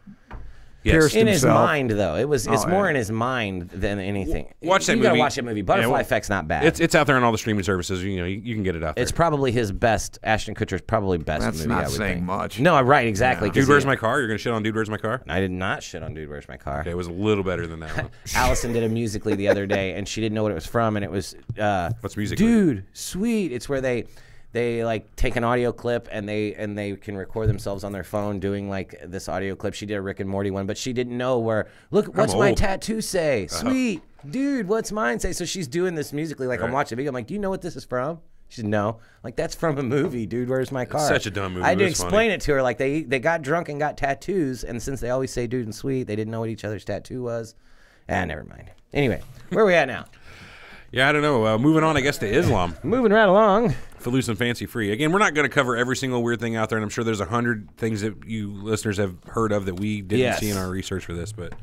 Yes. pierced in his himself. mind, though. It's Oh, more yeah. in his mind than anything. Watch that you movie. gotta watch that movie. Butterfly Yeah, well, Effect's not bad. It's out there on all the streaming services. You know, you can get it out there. It's probably his best. Ashton Kutcher's probably best That's movie. not I would saying think. much. No, right, exactly. Dude, 'cause Where's he- My Car? You're going to shit on Dude, Where's My Car? I did not shit on Dude, Where's My Car? Okay, it was a little better than that one. Allison did a Musical.ly the other day, and she didn't know what it was from, and it was What's Musical.ly? Dude, sweet. It's where they like take an audio clip and they can record themselves on their phone doing like this audio clip. She did a Rick and Morty one, but she didn't know where. Look, what's my old. tattoo say? Sweet, dude, what's mine say? So she's doing this Musical.ly, like I'm Right. watching a video. I'm like, do you know what this is from? She said, no. Like, that's from a movie, dude. Where's my car? such a dumb movie, I had to but it's explain funny. it to her. Like, they got drunk and got tattoos, and since they always say dude and sweet, they didn't know what each other's tattoo was. Never mind. Anyway, where are we at now? Yeah, I don't know. Moving on, I guess, to Islam. Moving right along. Footloose and fancy free. Again, we're not going to cover every single weird thing out there, and I'm sure there's 100 things that you listeners have heard of that we didn't Yes. see in our research for this. But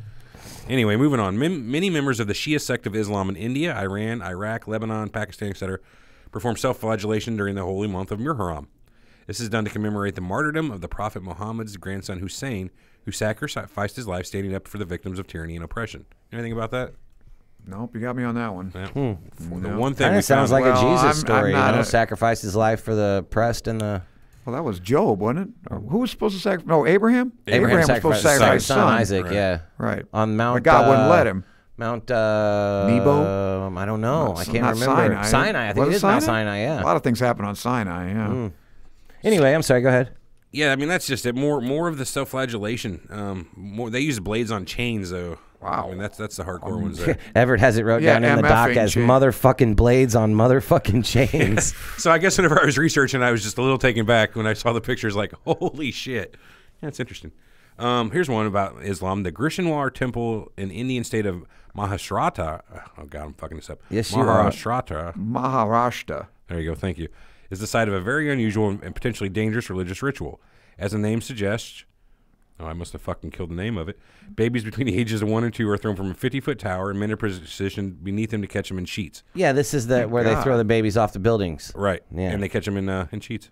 anyway, moving on. Many members of the Shia sect of Islam in India, Iran, Iraq, Lebanon, Pakistan, etc., perform self-flagellation during the holy month of Muharram. This is done to commemorate the martyrdom of the Prophet Muhammad's grandson Hussein, who sacrificed his life standing up for the victims of tyranny and oppression. Anything about that? Nope, you got me on that one. Yeah. The one thing Kind we of sounds found, like a Well, Jesus story. not Sacrificed his life for the oppressed and the. Well, that was Job, wasn't it? Or who was supposed to sacrifice? No, Abraham. Abraham was supposed to sacrifice his son. Isaac. Right. Yeah. Right. On Mount. But God wouldn't let him. Mount Nebo? I don't know. I can't Not remember. Sinai. I think Was it is Mount Sinai. Yeah. A lot of things happen on Sinai. Yeah. Anyway, I'm sorry. Go ahead. yeah, I mean that's just it. More of the self-flagellation. More they use blades on chains though. Wow. I mean that's the hardcore ones there. Everett has it wrote down in the doc MFing as chain. motherfucking blades on motherfucking chains. So I guess whenever I was researching, I was just a little taken back when I saw the pictures. Like, holy shit, yeah, it's interesting. Here's one about Islam. The Grishinwar Temple in Indian state of Maharashtra. Oh God, I'm fucking this up. Yes, you are. Maharashtra. There you go. Thank you. Is the site of a very unusual and potentially dangerous religious ritual. As the name suggests, I must have fucking killed the name of it. Babies between the ages of 1 and 2 are thrown from a 50-foot tower, and men are positioned beneath them to catch them in sheets. Yeah, this is where they throw the babies off the buildings. Right. Yeah. And they catch them in sheets.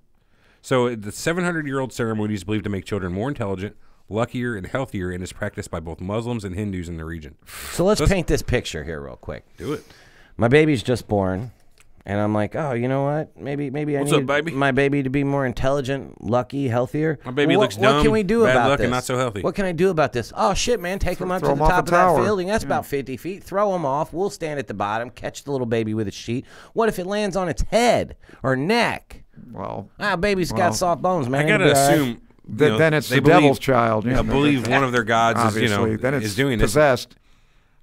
So the 700-year-old ceremony is believed to make children more intelligent, luckier, and healthier, and is practiced by both Muslims and Hindus in the region. So let's paint this picture here real quick. Do it. My baby's just born, and I'm like, oh, you know what? Maybe I What's need up, baby? my baby to be more intelligent, lucky, healthier. My baby looks dumb, What can we do bad about luck, this? and not so healthy. What can I do about this? Oh, shit, man. Take him up to throw the him off top the of that tower. building. That's about 50 feet. Throw him off. We'll stand at the bottom, catch the little baby with a sheet. What if it lands on its head or neck? Well, Baby's got soft bones, man. I got to It'll be all right. assume... then it's the devil's child. Yeah. Believe one of their gods Obviously. is, then it's is doing this. possessed.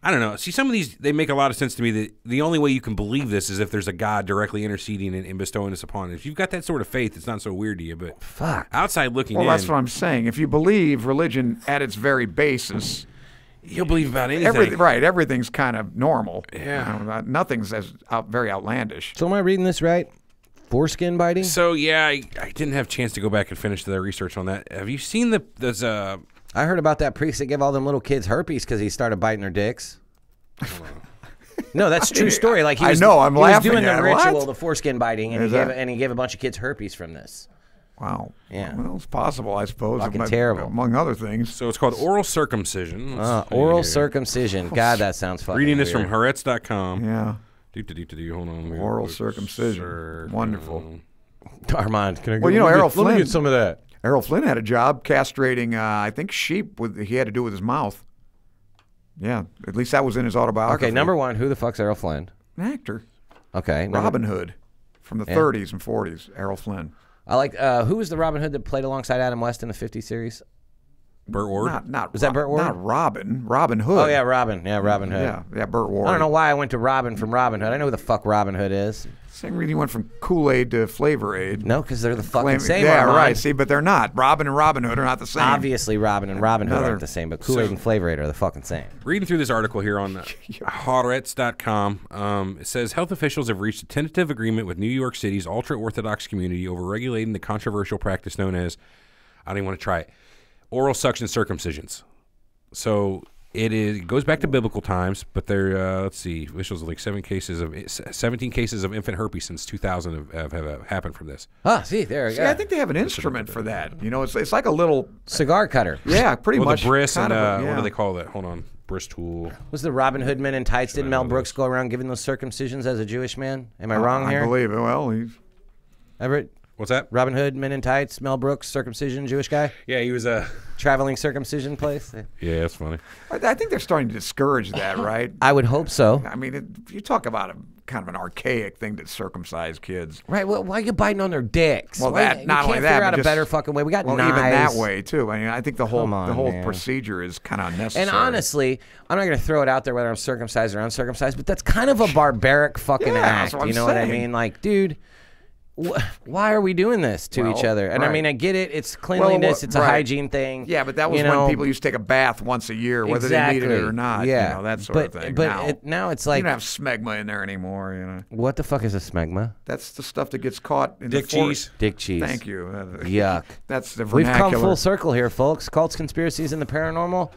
I don't know. See, some of these, they make a lot of sense to me. That the only way you can believe this is if there's a God directly interceding and bestowing this upon it. If you've got that sort of faith, it's not so weird to you. But fuck, outside looking Well, in, that's what I'm saying. If you believe religion at its very basis, you'll believe about anything. Everything's kind of normal. Yeah. Nothing's very outlandish. So am I reading this right? Foreskin biting? So, yeah, I didn't have a chance to go back and finish the research on that. Have you seen I heard about that priest that gave all them little kids herpes because he started biting their dicks. No, that's a true story. Like he was, I'm he laughing was doing at the it. ritual, What? the foreskin biting, and he gave a bunch of kids herpes from this. Wow. Yeah. Well, it's possible, I suppose. Fucking terrible. Among other things. So it's called oral circumcision. Oral circumcision. God, that sounds fucking Reading this weird. from Haaretz.com. Yeah. Hold on. Oral circumcision. Wonderful. Armand, can I Well, Errol Flynn. Let me get some of that. Errol Flynn had a job castrating, I think, sheep. He had to do with his mouth. Yeah, at least that was in his autobiography. Okay, number one, who the fuck's Errol Flynn? An actor. Okay. Robin Hood from the 30s and 40s, Errol Flynn. I like, who was the Robin Hood that played alongside Adam West in the 50s series? Burt Ward? Was that Burt Ward? Not Robin. Robin Hood. Oh, yeah, Robin. Yeah, Robin Hood. Yeah, Burt Ward. I don't know why I went to Robin from Robin Hood. I know who the fuck Robin Hood is. Same reason you went from Kool-Aid to Flavor Aid. No, because they're the fucking same. Yeah, Armand. right. See, but they're not. Robin and Robin Hood are not the same. Obviously, Robin and Robin Hood aren't the same, but Kool-Aid and Flavor Aid are the fucking same. Reading through this article here on Haaretz.com, it says health officials have reached a tentative agreement with New York City's ultra-Orthodox community over regulating the controversial practice known as, I don't even want to try it, oral suction circumcisions. So it goes back to biblical times, but there, let's see, officials have like 17 cases of infant herpes since 2000 have happened from this. See, there you go. I think they have an instrument for that. You know, it's like a little cigar cutter. Yeah, pretty much. The bris and yeah. what do they call that? Hold on, bris tool. Was the Robin Hood Men in Tights? Didn't Mel Brooks go around giving those circumcisions as a Jewish man? Am I wrong here? I believe it. Well, he's Everett. What's that? Robin Hood, Men in Tights, Mel Brooks, circumcision, Jewish guy? Yeah, he was a traveling circumcision place. Yeah, that's funny. I think they're starting to discourage that, right? I would hope so. I mean, you talk about a kind of an archaic thing to circumcise kids. Right. Well, why are you biting on their dicks? Well, why, that not you only can't that, figure out but a better fucking way. We got knives. Even that way too. I mean, I think the whole man. procedure is kind of unnecessary. And honestly, I'm not going to throw it out there whether I'm circumcised or uncircumcised, but that's kind of a barbaric fucking act. That's what You know I'm what I saying. mean? Like, dude. Why are we doing this to each other? And I mean, I get it. It's cleanliness. It's a hygiene thing. Yeah, but that was when people used to take a bath once a year, whether they needed it or not. Yeah, you know, that sort of thing. But now it's like you don't have smegma in there anymore. You know what the fuck is a smegma? That's the stuff that gets caught in dick the force. cheese. Dick cheese. Thank you. Yuck. That's the We've vernacular. come full circle here, folks. Cults, conspiracies, and the paranormal.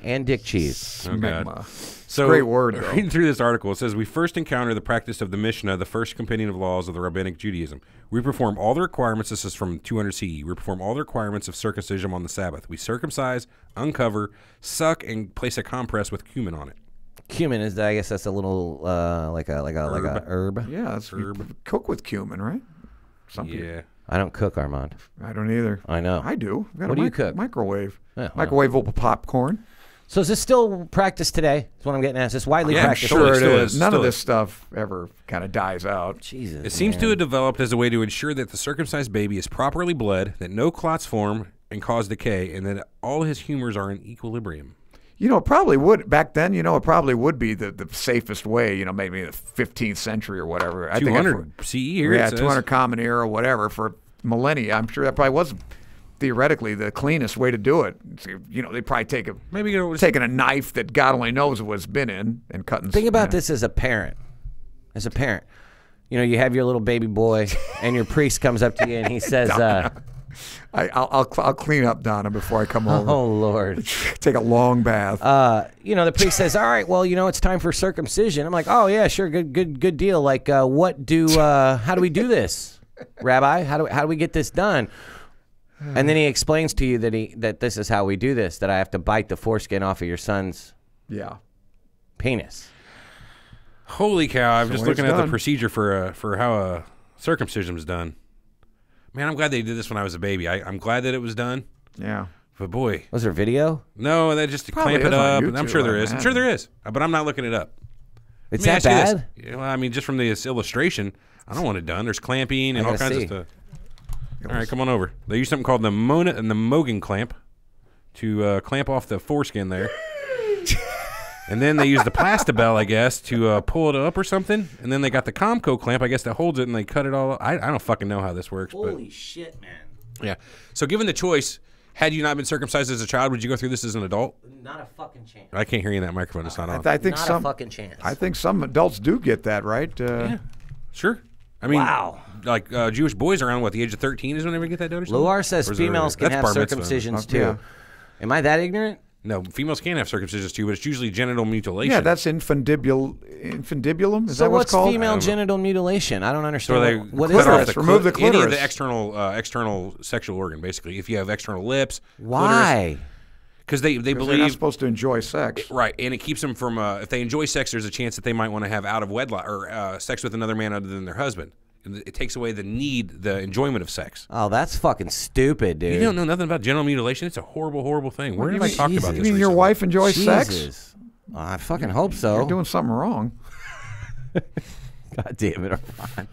And dick cheese. Smegma. So, great word, though. Reading through this article, it says, we first encounter the practice of the Mishnah, the first companion of laws of the Rabbinic Judaism. We perform all the requirements, this is from 200 CE, we perform all the requirements of circumcision on the Sabbath. We circumcise, uncover, suck, and place a compress with cumin on it. Cumin is, I guess that's a little, like a herb. Yeah, that's herb. Cook with cumin, right? Yeah. I don't cook, Armand. I don't either. I know. I do. What do you cook? Microwave. Yeah, Microwavable popcorn. So is this still practiced today? That's what I'm getting at. Is this widely practiced? Sure it is. None of this stuff ever kind of dies out. Jesus. It seems to have developed as a way to ensure that the circumcised baby is properly bled, that no clots form and cause decay, and that all his humors are in equilibrium. You know, it probably would back then. You know, it probably would be the safest way. You know, maybe in the 15th century or whatever. 200 CE here. Yeah, 200 Common Era or whatever for millennia. I'm sure that probably was theoretically the cleanest way to do it. You know, they probably taking a knife that God only knows what's been in and cutting. Think about this as a parent. As a parent, you know, you have your little baby boy, and your priest comes up to you and he says, I'll clean up, Donna, before I come over. Oh Lord, take a long bath. You know, the priest says, "All right, well, you know, it's time for circumcision." I'm like, "Oh yeah, sure, good deal." Like, how do we do this, Rabbi? How do we get this done? And then he explains to you that this is how we do this. That I have to bite the foreskin off of your son's penis. Holy cow! I'm just looking at the procedure for how a circumcision is done. Man, I'm glad they did this when I was a baby. I'm glad that it was done. Yeah. But boy. Was there video? No, they just clamp it up. I'm sure there is. I'm sure there is. But I'm not looking it up. It's that bad? Well, I mean, just from this illustration, I don't want it done. There's clamping and all kinds of stuff. All right, come on over. They use something called the Mogan clamp to clamp off the foreskin there. And then they use the Plastabell, I guess, to pull it up or something. And then they got the Comco clamp, I guess, that holds it, and they cut it all up. I don't fucking know how this works. Holy shit, man. Yeah. So given the choice, had you not been circumcised as a child, would you go through this as an adult? Not a fucking chance. I can't hear you in that microphone. It's not on. I think not a fucking chance. I think some adults do get that, right? Yeah. Sure. I mean, wow. Like Jewish boys around, the age of 13 is when they get that done or something? Luar says females can have circumcisions too. Yeah. Am I that ignorant? No, females can have circumcisions too, but it's usually genital mutilation. Yeah, that's infundibulum. Is that what's called? What's female genital mutilation? I don't understand. So what is that? Remove the clitoris. Any of the external sexual organ, basically. If you have external lips. Why? Because they believe they're not supposed to enjoy sex. Right, and it keeps them from, if they enjoy sex, there's a chance that they might want to have out of wedlock or sex with another man other than their husband. It takes away the enjoyment of sex. Oh, that's fucking stupid, dude. You don't know nothing about genital mutilation? It's a horrible, horrible thing. Where have I talked about this? You mean your wife enjoys sex? I fucking hope so. You're doing something wrong. God damn it, Armand.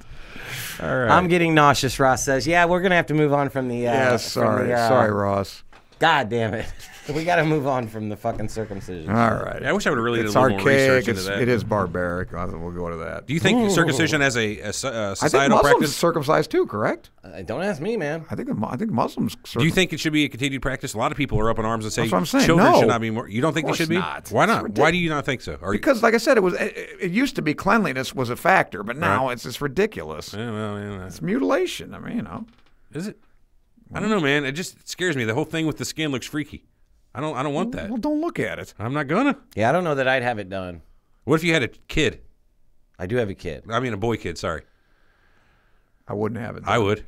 All right. I'm getting nauseous, Ross says. Yeah, we're going to have to move on from the... sorry, Ross. God damn it. We got to move on from the fucking circumcision. All right. Yeah, I wish I would have really did a It's little more research into archaic. that. It is barbaric. We'll go to that. Do you think circumcision as a societal I think Muslims practice? circumcised too, correct? Don't ask me, man. I think Muslims. Do you think it should be a continued practice? A lot of people are up in arms and say That's what I'm saying. children No. should not be more. You don't think they should be? Not. Why It's not? ridiculous. Why do you not think so? Because, like I said, it used to be cleanliness was a factor, but now it's just ridiculous. Yeah, well, yeah, It's mutilation. I mean, you know. Is it? I don't know, man. It just scares me. The whole thing with the skin looks freaky. I don't want that. Well, don't look at it. I'm not gonna. Yeah, I don't know that I'd have it done. What if you had a kid? I do have a kid. I mean, a boy kid. Sorry. I wouldn't have it done. I would.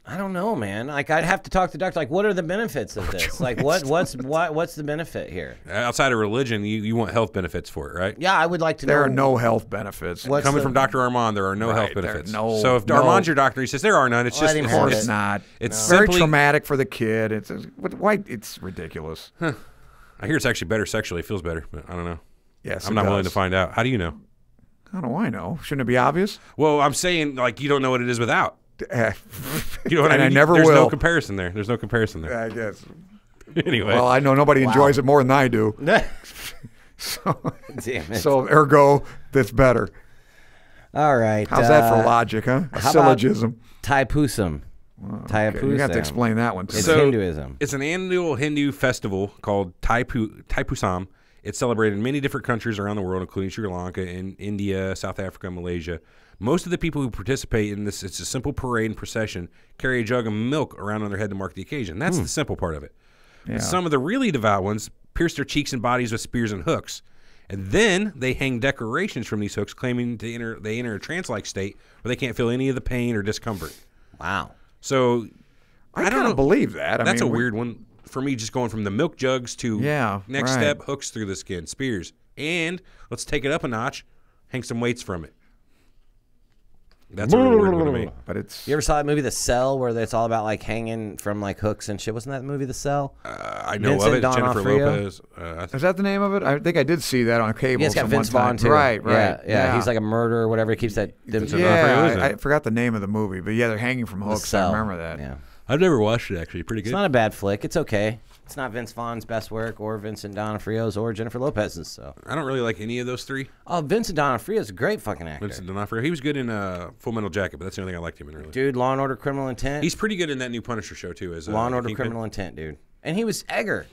I don't know, man. Like, I'd have to talk to the doctor. Like, what are the benefits of this? Like, what's the benefit here? Outside of religion, you want health benefits for it, right? Yeah, I would like to know. There are no health benefits. Coming from Dr. Armand, there are no health benefits. So if Armand's your doctor, he says there are none. It's just of course not. It's very simply traumatic for the kid. It's ridiculous. Huh. I hear it's actually better sexually. It feels better, but I don't know. Yes, I'm not willing to find out. How do you know? How do I know? Shouldn't it be obvious? Well, I'm saying like you don't know what it is without. You know what I mean? I never There's will. no comparison there. There's no comparison there. I guess. Anyway. Well, I know nobody enjoys it more than I do. So, damn it. So ergo, that's better. All right. How's that for logic, huh? A syllogism. Taipusam. Okay. You have to explain that one too. It's Hinduism. It's an annual Hindu festival called Taipusam. It's celebrated in many different countries around the world, including Sri Lanka, and India, South Africa, Malaysia. Most of the people who participate in this, it's a simple parade and procession, carry a jug of milk around on their head to mark the occasion. That's the simple part of it. Yeah. But some of the really devout ones pierce their cheeks and bodies with spears and hooks. And then they hang decorations from these hooks, claiming they enter a trance-like state where they can't feel any of the pain or discomfort. Wow. So I don't know. Believe that. That's a weird one for me, just going from the milk jugs to next step, hooks through the skin, spears. And let's take it up a notch, hang some weights from it. That's a really weird one to me. But it's. You ever saw that movie The Cell, where it's all about like hanging from like hooks and shit? Wasn't that the movie The Cell? I know Vincent of it. Jennifer Lopez. Is that the name of it? I think I did see that on cable. Yeah, it's got Vince Vaughn too. Right. Yeah. He's like a murderer or whatever. He keeps that. I forgot the name of the movie, but yeah, they're hanging from hooks. I remember that. Yeah. I've never watched it actually. Pretty good. It's not a bad flick. It's okay. It's not Vince Vaughn's best work or Vincent D'Onofrio's or Jennifer Lopez's. So I don't really like any of those three. Oh, Vincent D'Onofrio's a great fucking actor. Vincent D'Onofrio. He was good in Full Metal Jacket, but that's the only thing I liked him in. Really. Dude, Law and Order: Criminal Intent. He's pretty good in that new Punisher show too. As Law and Order: Criminal Intent, dude. And he was Egger.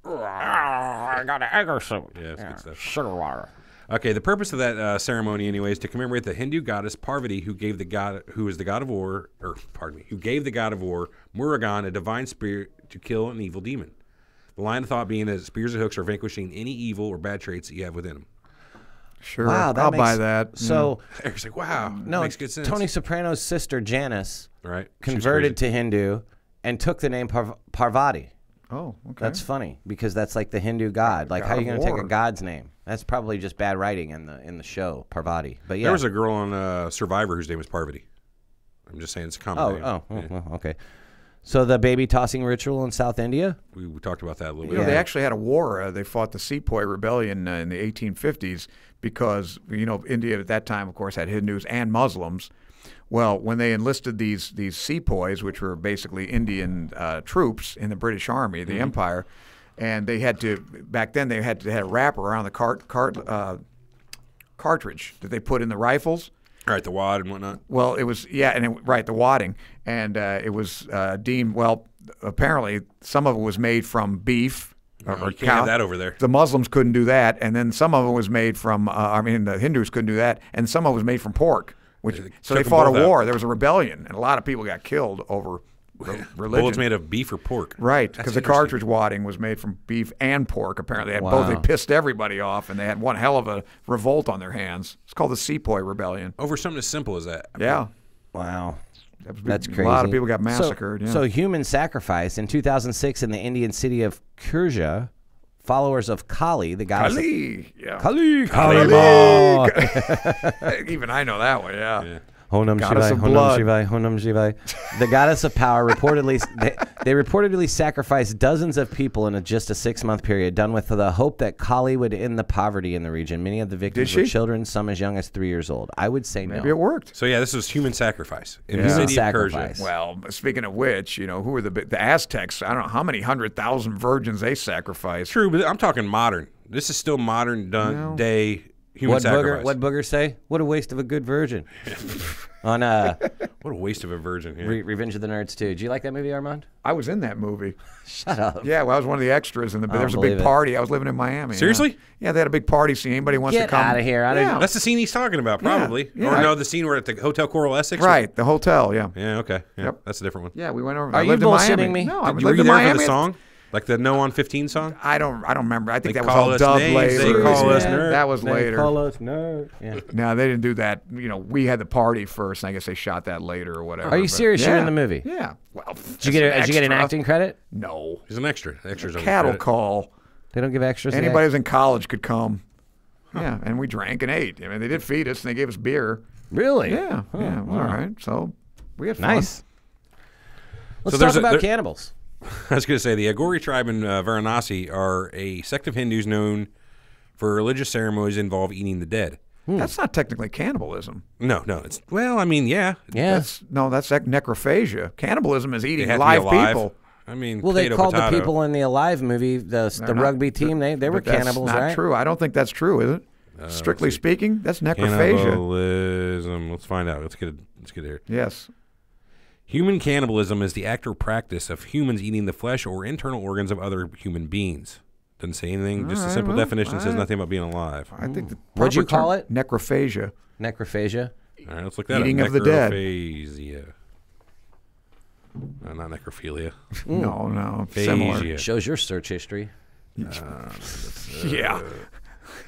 I got an Egger suit. Yeah, that's good stuff. Sugar water. Okay, the purpose of that ceremony, anyway, is to commemorate the Hindu goddess Parvati, who gave the god of war, Murugan, a divine spirit to kill an evil demon. The line of thought being that spears and hooks are vanquishing any evil or bad traits that you have within them. Sure, wow, I'll buy that. So Eric's like, wow, no, makes good sense. Tony Soprano's sister Janice, right, converted to Hindu and took the name Parvati. Oh, okay. That's funny because that's like the Hindu god. Like, how are you going to take a god's name? That's probably just bad writing in the show, Parvati. But yeah, there was a girl on Survivor whose name was Parvati. I'm just saying it's a common name. Well, okay. So the baby tossing ritual in South India? We talked about that a little bit. You know, they actually had a war. They fought the Sepoy Rebellion in the 1850s because, India at that time, of course, had Hindus and Muslims. Well, when they enlisted these sepoys, which were basically Indian troops in the British Army, the Empire, and they had to, back then, they had to have a wrapper around the cartridge that they put in the rifles. Right, the wad and whatnot. Well, it was, the wadding. And it was deemed, apparently some of it was made from beef. You can't have that over there. The Muslims couldn't do that. And then some of it was made from, the Hindus couldn't do that. And some of it was made from pork. So they fought a war. There was a rebellion. And a lot of people got killed over religion. Bullets made of beef or pork. Right, because the cartridge wadding was made from beef and pork. Apparently, they had both. They pissed everybody off, and they had one hell of a revolt on their hands. It's called the Sepoy Rebellion. Over something as simple as that. Yeah. Wow. That's crazy. A lot of people got massacred. So human sacrifice. In 2006, in the Indian city of Kurja, followers of Kali, the goddess. Kali. Even I know that one. Yeah. Honam Shivai, Honam Shivai, Honam Shivai. The goddess of power reportedly they reportedly sacrificed dozens of people in just a 6-month period, done with the hope that Kali would end the poverty in the region. Many of the victims were children, some as young as 3 years old. I would say maybe it worked. So yeah, this was human sacrifice in the city of Kurja. Well, speaking of which, who were the Aztecs? I don't know how many 100,000 virgins they sacrificed. True, but I'm talking modern. This is still modern day. Human sacrifice. What Booger say? What a waste of a good virgin. On what a waste of a virgin. Yeah. Revenge of the Nerds 2. Did you like that movie, Armand? I was in that movie. Shut up. Yeah, well, I was one of the extras, and there was a big party. I was living in Miami. Seriously? Yeah, they had a big party scene. Anybody wants to come? Get out of here. That's the scene he's talking about, probably. Yeah. Or no, the scene where at the Hotel Coral Essex? Right, the hotel, yeah. Yeah, okay. Yeah, that's a different one. Yeah, we went over. Are you bullshitting me? No, I lived in Miami. Were you there for the song? Like the No on 15 song? I don't remember. I think they that was all dubbed later. They call us nerds. That was later. They call us nerds. Yeah. No, they didn't do that. We had the party first, and I guess they shot that later or whatever. Are you serious? You're in the movie? Yeah. Well, did you get an acting credit? No. He's an extra. Extras cattle call. They don't give extras. Anybody who's in college could come. Huh. Yeah, and we drank and ate. I mean, they did feed us, and they gave us beer. Really? Yeah. Huh. Yeah. All right. So we had fun. Nice. Let's talk about cannibals. I was going to say the Agori tribe in Varanasi are a sect of Hindus known for religious ceremonies that involve eating the dead. That's not technically cannibalism. No. It's yeah. That's necrophagia. Cannibalism is eating live people. I mean, they called the people in the Alive movie the rugby team. They were cannibals, right? That's not true. I don't think that's true, is it? Strictly speaking, that's necrophagia. Cannibalism. Let's find out. Let's get here. Yes. Human cannibalism is the act or practice of humans eating the flesh or internal organs of other human beings. Doesn't say anything. Just a simple definition says nothing about being alive. I think the what'd you call it? Necrophagia. Necrophagia. All right, let's look that Eating up. Of the dead. Necrophagia. Not necrophilia. No, similar. Shows your search history. Yeah.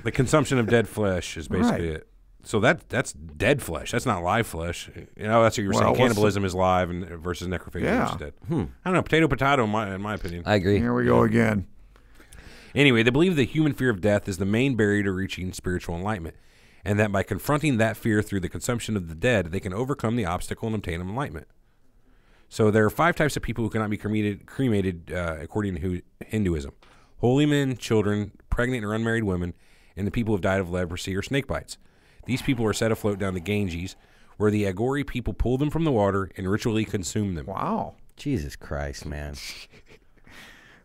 The consumption of dead flesh is basically it. So that's dead flesh. That's not live flesh. You know, that's what you were saying. Cannibalism is live versus necrophagy is dead. I don't know. Potato, in my opinion. I agree. Here we go again. Anyway, they believe the human fear of death is the main barrier to reaching spiritual enlightenment, and that by confronting that fear through the consumption of the dead, they can overcome the obstacle and obtain enlightenment. So there are 5 types of people who cannot be cremated according to Hinduism: holy men, children, pregnant or unmarried women, and the people who have died of leprosy or snake bites. These people are set afloat down the Ganges, where the Agori people pull them from the water and ritually consume them. Wow. Jesus Christ, man.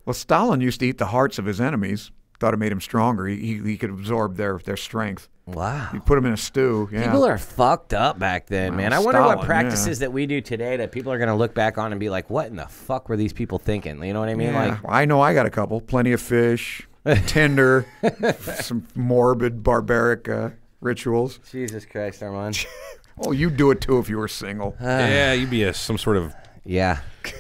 Well, Stalin used to eat the hearts of his enemies. Thought it made him stronger. He could absorb their strength. Wow. You put them in a stew. Yeah. People are fucked up back then, man. I wonder what practices that we do today that people are going to look back on and be like, what in the fuck were these people thinking? You know what I mean? Like, I know I got a couple. Plenty of fish, Tinder, some morbid, barbaric rituals. Jesus Christ, Armand. Oh, you'd do it too if you were single. Yeah, you'd be some sort of... Yeah.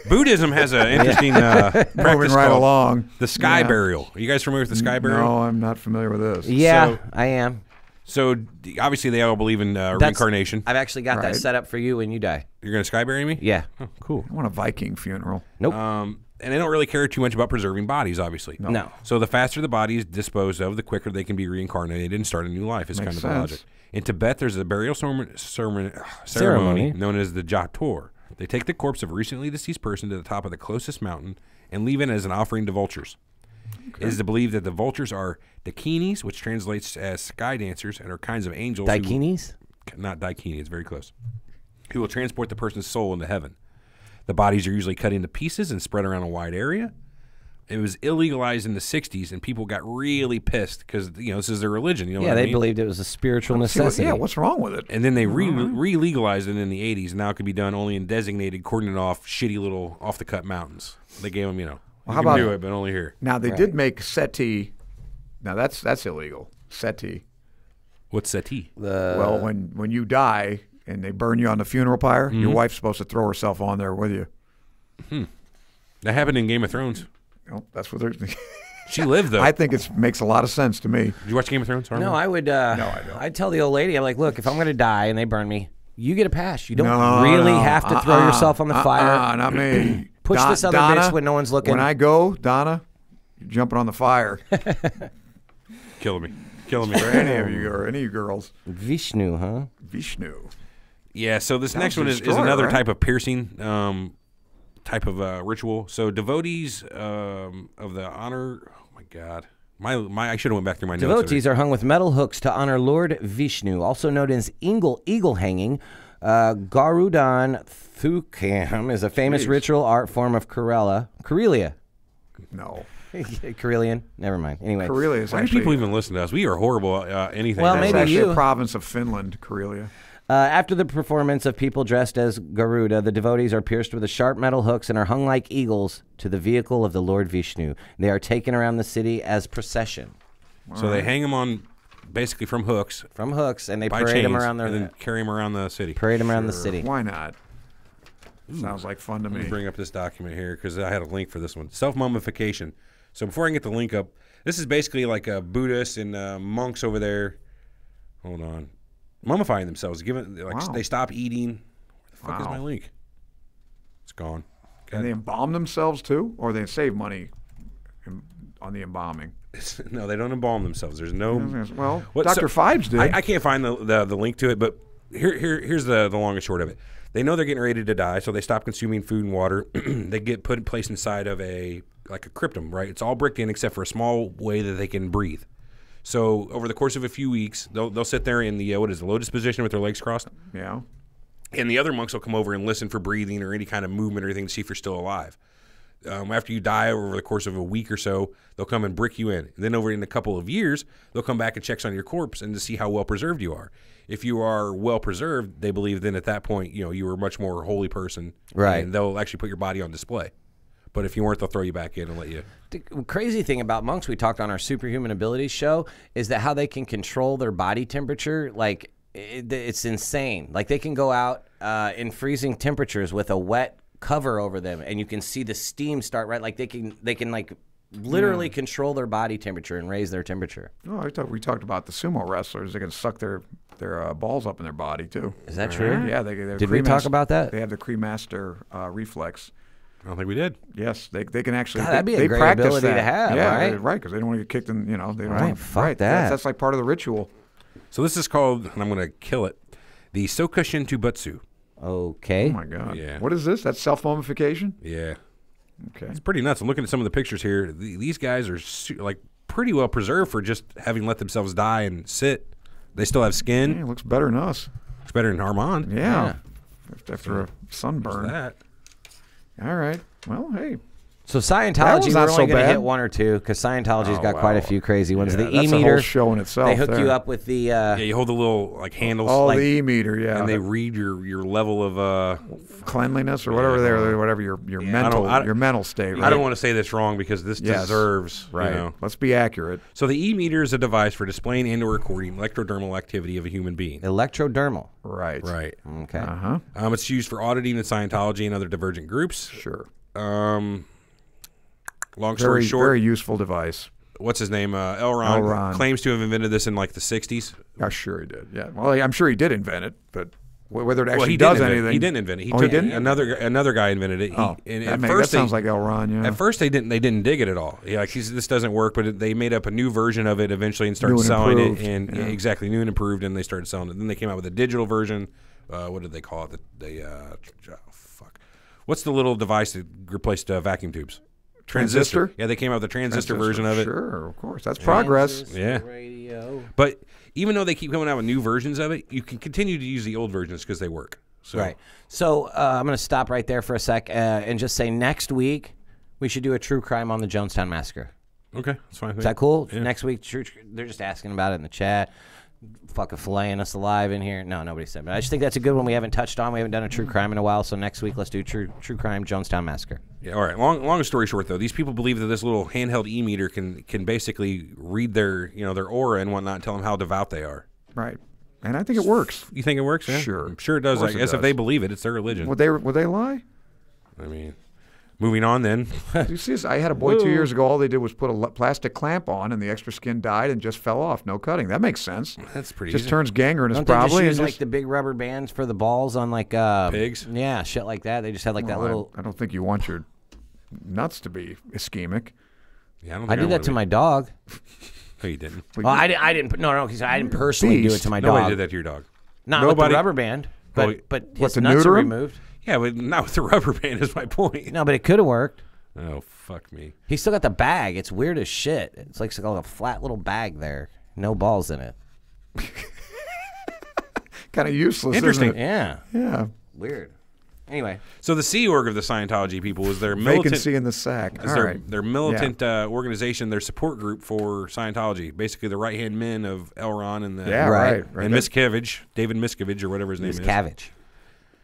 Buddhism has an interesting practice moving right along. The sky burial. Are you guys familiar with the sky burial? No, I'm not familiar with this. Yeah, I am. So obviously they all believe in reincarnation. I've actually got that set up for you when you die. You're going to sky bury me? Yeah. Oh, cool. I want a Viking funeral. Nope. And they don't really care too much about preserving bodies, obviously. No. So the faster the body is disposed of, the quicker they can be reincarnated and start a new life. Is kind of the logic. In Tibet, there's a burial ceremony known as the Jator. They take the corpse of a recently deceased person to the top of the closest mountain and leave it as an offering to vultures. Okay. It is believed that the vultures are dakinis, which translates as sky dancers, and are kinds of angels. Dakinis? Not daikini, it's very close. Who will transport the person's soul into heaven. The bodies are usually cut into pieces and spread around a wide area. It was illegalized in the 60s, and people got really pissed because, this is their religion. You know what I mean? They believed it was a spiritual necessity. What's wrong with it? And then they re-legalized it in the 80s, and now it can be done only in designated, cordoned off, shitty little off-the-cut mountains. They gave them, Well, you how can about do it, but only here. Now, they did make seti. Now, that's illegal. Seti. What's seti? Well, when you die and they burn you on the funeral pyre, your wife's supposed to throw herself on there with you. That happened in Game of Thrones. Well, that's what they're... She lived, though. I think it makes a lot of sense to me. Did you watch Game of Thrones, Armand? No, I would. No, I don't. I'd tell the old lady, I'm like, look, if I'm going to die and they burn me, you get a pass. You don't really have to throw yourself on the fire. Not me. Push this other bitch when no one's looking. When I go, Donna, you're jumping on the fire. Killing me. For any of you or any of you girls. Vishnu, huh? Vishnu. Yeah, so this next one is another type of piercing type of ritual. So devotees of the honor... Oh, my God. I should have went back through my notes. Devotees are hung with metal hooks to honor Lord Vishnu, also known as eagle hanging. Garudan Thukam is a famous ritual art form of Karelia. No. Karelian? Never mind. Anyway. Karelia is Why do people even listen to us? We are horrible at anything. Well, That's maybe actually you. a province of Finland, Karelia. After the performance of people dressed as Garuda, the devotees are pierced with the sharp metal hooks and are hung like eagles to the vehicle of the Lord Vishnu. They are taken around the city as procession. So they hang them on, basically from hooks. From hooks, and they parade them around and then carry them around the city. Parade them around the city. Why not? Sounds like fun to me. Let me bring up this document here because I had a link for this one. Self-mummification. So before I can get the link up, this is basically like a Buddhist and monks over there. Hold on. Mummifying themselves. They stop eating. Where the fuck is my link? It's gone. Okay. And they embalm themselves too? Or they save money on the embalming? No, they don't embalm themselves. There's no... Well, Dr. Fibes did. I can't find the link to it, but here's the long and short of it. They know they're getting ready to die, so they stop consuming food and water. They get placed inside of a cryptum, right? It's all bricked in except for a small way that they can breathe. So over the course of a few weeks, they'll sit there in the lotus position with their legs crossed. Yeah. And the other monks will come over and listen for breathing or any kind of movement or anything to see if you're still alive. After you die over the course of a week or so, they'll come and brick you in. And then over in a couple of years, they'll come back and check on your corpse and to see how well preserved you are. If you are well preserved, they believe then at that point, you were a much more holy person. Right. And they'll actually put your body on display. But if you weren't, they'll throw you back in and let you. The crazy thing about monks, we talked on our Superhuman Abilities show, is that how they can control their body temperature, it's insane. Like they can go out in freezing temperatures with a wet cover over them, and you can see the steam start like they can literally control their body temperature and raise their temperature. Oh, we talked about the sumo wrestlers. They can suck their balls up in their body too. Is that true? Yeah. Did we talk about that? They have the cremaster reflex. I don't think we did. Yes, they can actually. God, that'd be a they great practice ability that. to have, yeah, right? because they don't want to get kicked in. They don't Right, want. fuck that. That's like part of the ritual. So this is called, and I'm going to kill it, the Soka Shintubutsu. Okay. Oh my God. Yeah. What is this? That's self-mummification? Yeah. Okay. It's pretty nuts. I'm looking at some of the pictures here. These guys are like pretty well preserved for just having let themselves die and sit. They still have skin. Yeah, it looks better than us. Looks better than Armand. Yeah. After a sunburn. That. All right. Well, hey. So That Scientology, was we're not only so going to bad. hit one or two because Scientology's got quite a few crazy ones. Yeah, The that's a E-meter, whole show in itself. they hook there. you up with the Yeah, you hold the little like handles. Oh, like, the E-meter, yeah. and they read your level of cleanliness or whatever whatever your mental state. Right? I don't want to say this wrong because this deserves right. You know. Let's be accurate. So the E-meter is a device for displaying and/or recording electrodermal activity of a human being. electrodermal. Right. Right. Okay. Uh-huh. It's used for auditing in Scientology and other divergent groups. Sure. Long story short, very useful device. What's his name? Elrond claims to have invented this in like the 60s. I'm sure he did. Yeah. Well, I'm sure he did invent it, but whether it actually he does didn't anything, he didn't invent it. He he took didn't. Another guy invented it. That sounds like Elrond. Yeah. At first, they didn't dig it at all. Yeah, like this doesn't work. But they made up a new version of it eventually and started selling it. And exactly, new and improved, and they started selling it. Then they came out with a digital version. What did they call it? What's the little device that replaced vacuum tubes? Transistor. Yeah, they came out with a transistor version of it. Sure, of course. That's progress. Yeah. Radio. But even though they keep coming out with new versions of it, you can continue to use the old versions because they work. So. Right. So I'm going to stop right there for a sec and just say next week we should do a true crime on the Jonestown Massacre. Okay, that's fine. Is that cool? Yeah. Next week, they're just asking about it in the chat. Fucking filleting us alive in here. No, nobody said. But I just think that's a good one we haven't touched on. We haven't done a true crime in a while. So next week, let's do true crime Jonestown Massacre. Yeah. All right. Long story short, though, these people believe that this little handheld e-meter can basically read their aura and whatnot, and tell them how devout they are. Right. And I think it works. You think it works? Yeah? Sure. I'm sure it does. I guess if they believe it, it's their religion. Would they lie? I mean, moving on then. You see this? I had a boy 2 years ago. All they did was put a plastic clamp on, and the extra skin died and just fell off. No cutting. That makes sense. That's pretty just easy. turns gangrenous Don't they probably. just use like the big rubber bands for the balls on like pigs? Yeah, shit like that. They just had like that little. I don't think you want your nuts to be ischemic. Yeah, I did that to my dog. No, you didn't. Well, I didn't. No, because I didn't personally do it to my dog. Nobody did that to your dog. Not with the rubber band, but his nuts are removed. Yeah, but not with the rubber band is my point. No, but it could have worked. Oh, fuck me. He still got the bag. It's weird as shit. It's like a flat little bag there. No balls in it. Kind of useless. Interesting. Isn't it? Yeah. Yeah. Weird. Anyway. So the Sea Org of the Scientology people is their militant... Vacancy in the sack. All right. Their militant organization, their support group for Scientology. Basically the right-hand men of Elrond and right. And Miscavige, David Miscavige or whatever his name is. Miscavige.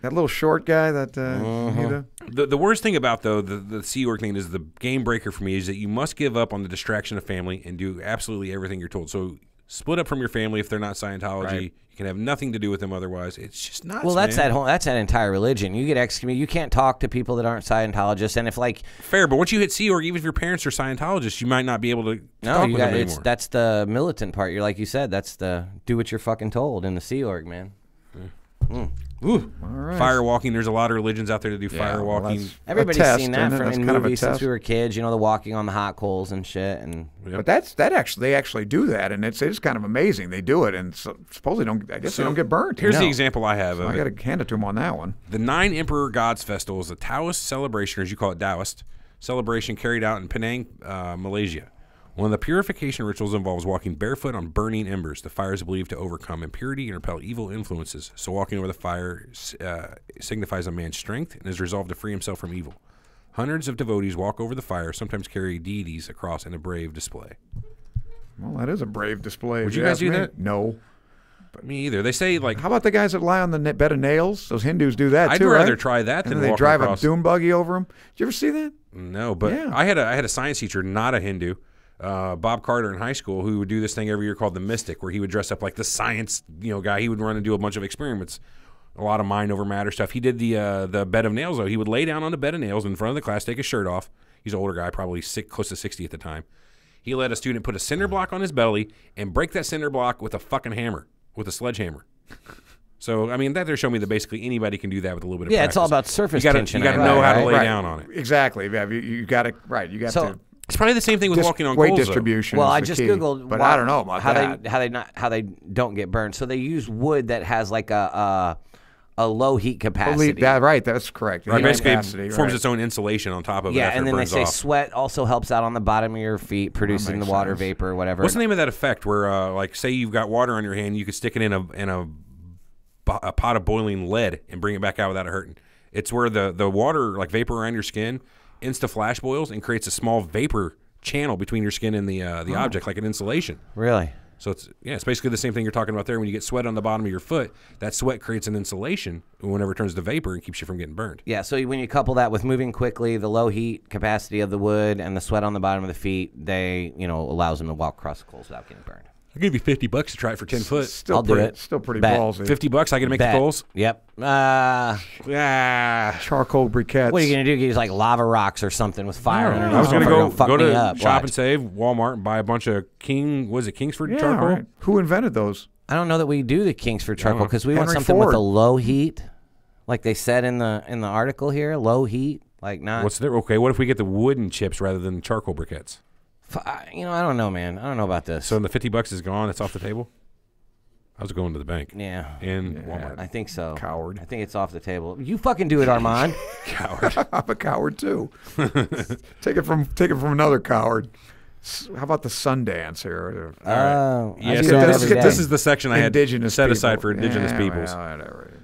That little short guy that The worst thing about, though, the Sea Org thing is the game breaker for me is that you must give up on the distraction of family and do absolutely everything you're told. So split up from your family if they're not Scientology. Right. You can have nothing to do with them otherwise. It's just nuts, Well, that's man. that's that entire religion. You get excommunicated. You can't talk to people that aren't Scientologists. And if like fair, but once you hit Sea Org, even if your parents are Scientologists, you might not be able to talk with them anymore. That's the militant part. You're like you said. That's the do what you're fucking told in the Sea Org, man. Ooh. All right. Firewalking. There's a lot of religions out there that do firewalking. Everybody's seen that in movies since test. we were kids. You know, the walking on the hot coals and shit. And But they actually do that, and it's kind of amazing. They do it, and supposedly they don't get burnt. Here's the example I have of I got to hand it to them on that one. The 9 Emperor Gods Festival is a Taoist celebration, or as you call it, Taoist celebration carried out in Penang, Malaysia. One of the purification rituals involves walking barefoot on burning embers. The fire is believed to overcome impurity and repel evil influences. So walking over the fire signifies a man's strength and his resolve to free himself from evil. Hundreds of devotees walk over the fire, sometimes carry deities across in a brave display. Well, that is a brave display. Would you guys do that? No. Me either. They say like... How about the guys that lie on the bed of nails? Those Hindus do that too, I'd rather right? try that than and then they walk drive across. a dune buggy over them. Did you ever see that? No, but Yeah. I had a science teacher, not a Hindu, Bob Carter in high school, who would do this thing every year called the Mystic, where he would dress up like the science guy. He would run and do a bunch of experiments, a lot of mind over matter stuff. He did the bed of nails though. He would lay down on the bed of nails in front of the class, take his shirt off. He's an older guy, probably close to 60 at the time. He let a student put a cinder block on his belly and break that cinder block with a fucking hammer, with a sledgehammer. So, I mean, that they're showing me that basically anybody can do that with a little bit of practice. It's all about surface tension. You got to know how to lay down on it. Exactly. Yeah, you got to, right. You got to. It's probably the same thing with walking on weight coals, distribution. Well, I is the just key. googled, but I don't know about how they don't get burned. So they use wood that has like a low heat capacity. That's correct. Right, basically forms its own insulation on top of it. Yeah, after and it then they burns say off. sweat also helps out on the bottom of your feet, producing the water vapor or whatever. What's the name of that effect? Where, like, say you've got water on your hand, you could stick it in a pot of boiling lead and bring it back out without it hurting. It's where the water, like vapor around your skin, insta flash boils and creates a small vapor channel between your skin and the object, like an insulation. Really? So it's basically the same thing you're talking about there. When you get sweat on the bottom of your foot, that sweat creates an insulation whenever it turns to vapor and keeps you from getting burned. Yeah, so when you couple that with moving quickly, the low heat capacity of the wood, and the sweat on the bottom of the feet, they, allows them to walk across the coals without getting burned. I'll give you $50 to try it for 10 foot. Still I'll do it. Still pretty Bet. ballsy. $50, I can make the coals? Yep. Charcoal briquettes. What are you going to do? Use like lava rocks or something with fire underneath? I was going to go to up. Shop and Save, Walmart, and buy a bunch of Kingsford charcoal? Right. Who invented those? I don't know that we do the Kingsford charcoal because we want Henry something Ford. with a low heat, like they said in the article here. Low heat, like not. What's there? Okay, what if we get the wooden chips rather than charcoal briquettes? I don't know, man. I don't know about this. So the $50 is gone. It's off the table. I was going to the bank. Yeah. In Walmart. I think so. Coward. I think it's off the table. You fucking do it, Armand. Coward. I'm a coward too. Take it from another coward. How about the Sundance here? Yeah, so this is the section I had set aside for indigenous peoples.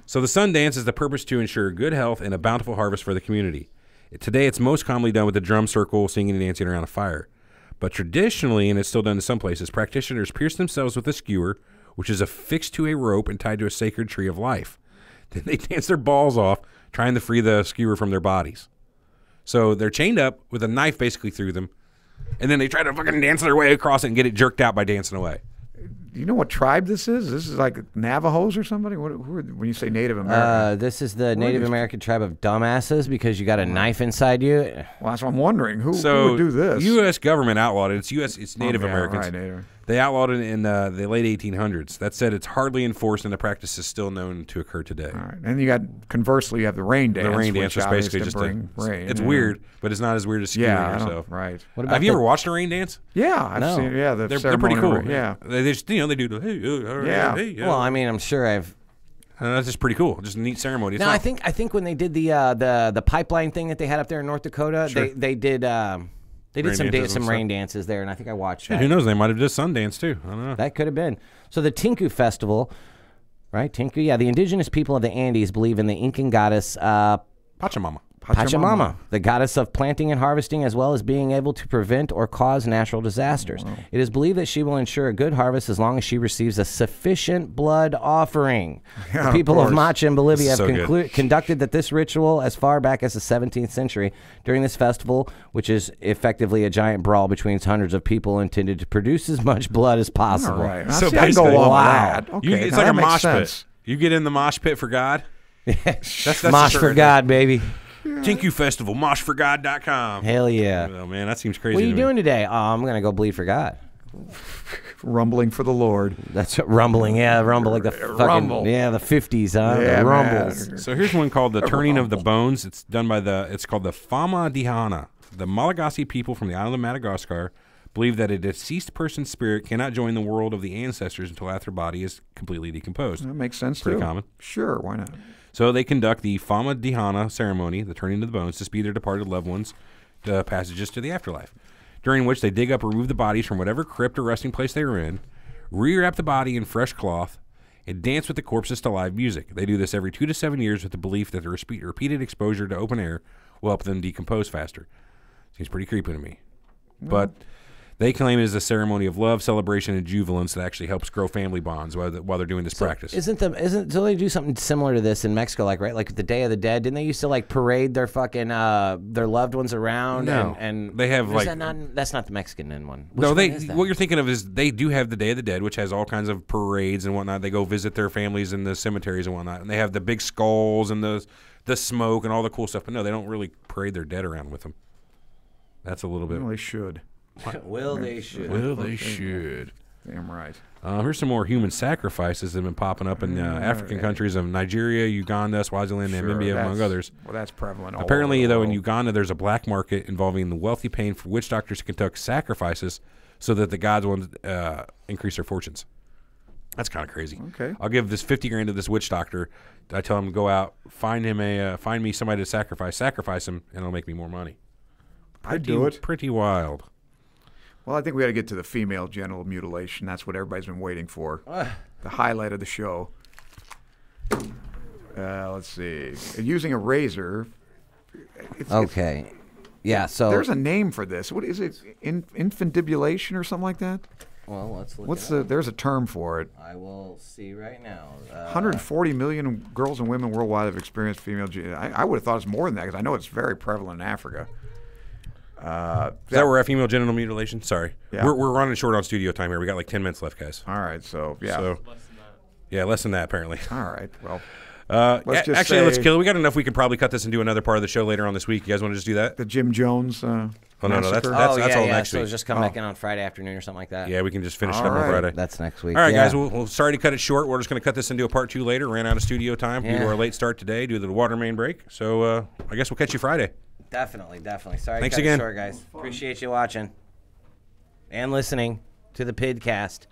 So the Sundance is the purpose to ensure good health and a bountiful harvest for the community. Today, it's most commonly done with the drum circle, singing and dancing around a fire. But traditionally, and it's still done in some places, practitioners pierce themselves with a skewer, which is affixed to a rope and tied to a sacred tree of life. Then they dance their balls off, trying to free the skewer from their bodies. So they're chained up with a knife basically through them, and then they try to fucking dance their way across it and get it jerked out by dancing away. Do you know what tribe this is? This is like Navajos or somebody? When you say Native American? This is the Native American tribe of dumbasses because you got a knife inside you. Well, that's what I'm wondering. Who would do this? U.S. government outlawed it. It's Native Americans. Right, Native. They outlawed it in the late 1800s. That said, it's hardly enforced, and the practice is still known to occur today. All right. And conversely, you have the rain dance. The rain dance is basically just rain. It's weird, but it's not as weird as skewing yourself. Right. Have you ever watched a rain dance? Yeah, I've seen. Yeah, they're pretty cool. Yeah, they just they do the hey. Well, I mean, I'm sure I've. That's just pretty cool. Just a neat ceremony. No, I think when they did the pipeline thing that they had up there in North Dakota, they did. They did some rain dances there, and I think I watched that. Who knows? They might have done Sundance, too. I don't know. That could have been. So the Tinku Festival, right? Tinku, yeah. The indigenous people of the Andes believe in the Incan goddess Pachamama. Pachamama, the goddess of planting and harvesting, as well as being able to prevent or cause natural disasters. Wow. It is believed that she will ensure a good harvest as long as she receives a sufficient blood offering. Yeah, the people of Macha in Bolivia have conducted this ritual as far back as the 17th century. During this festival, which is effectively a giant brawl between hundreds of people intended to produce as much blood as possible. All right. So basically, wow. Okay, it's like a mosh pit. You get in the mosh pit for God. That's mosh for God, baby. TinkuFestivalMoshForGod.com. Hell yeah. Oh, man, that seems crazy. What are you doing today? Oh, I'm going to go bleed for God. Rumbling for the Lord. That's rumbling. Yeah, rumble like the fucking, rumble. Yeah, the 50s, huh? Yeah, the rumbles. Man. So here's one called the Turning of the Bones. It's done by it's called the Fama Dihana. The Malagasy people from the island of Madagascar believe that a deceased person's spirit cannot join the world of the ancestors until after their body is completely decomposed. That makes sense, Pretty too. common. Sure, why not? So they conduct the Fama Dihana ceremony, the turning of the bones, to speed their departed loved ones' passages to the afterlife, during which they dig up or remove the bodies from whatever crypt or resting place they were in, rewrap the body in fresh cloth, and dance with the corpses to live music. They do this every 2 to 7 years with the belief that the repeated exposure to open air will help them decompose faster. Seems pretty creepy to me. But they claim it is a ceremony of love, celebration, and jubilance that actually helps grow family bonds while they're doing this practice. So they do something similar to this in Mexico, like the Day of the Dead? Didn't they used to like parade their fucking their loved ones around? No, and they have like that's not the Mexican one. What you're thinking of is they do have the Day of the Dead, which has all kinds of parades and whatnot. They go visit their families in the cemeteries and whatnot, and they have the big skulls and the smoke and all the cool stuff. But no, they don't really parade their dead around with them. That's a little bit. Well, they should. Will they should? Well, they should. Damn right. Here's some more human sacrifices that have been popping up in African countries of Nigeria, Uganda, Swaziland, Namibia, among others. Well, that's prevalent. Apparently, though, in Uganda, there's a black market involving the wealthy paying for witch doctors to conduct sacrifices so that the gods will increase their fortunes. That's kind of crazy. Okay. I'll give this 50 grand to this witch doctor. I tell him to go out, find me somebody to sacrifice him, and it'll make me more money. I'd do it. Pretty wild. Well, I think we got to get to the female genital mutilation. That's what everybody's been waiting for. The highlight of the show. Let's see. Using a razor. Okay. Yeah, so... There's a name for this. What is it? Infundibulation or something like that? Well, let's look There's a term for it. I will see right now. 140 million girls and women worldwide have experienced female genital... I would have thought it's more than that because I know it's very prevalent in Africa. Is that where we're at, female genital mutilation? Sorry. Yeah. We're running short on studio time here. We got like 10 minutes left, guys. All right, so, yeah. Less than that, apparently. All right, well... let's kill it. We got enough. We could probably cut this and do another part of the show later on this week. You guys want to just do that? The Jim Jones no, that's all next so week. Just come back in on Friday afternoon or something like that. Yeah, we can just finish it up on Friday. That's next week. All right, guys. We'll sorry to cut it short. We're just going to cut this into a part 2 later. Ran out of studio time due to our late start today, due to the water main break. So I guess we'll catch you Friday. Definitely. Sorry Thanks to cut again. it short, guys. Appreciate you watching and listening to the Pidcast.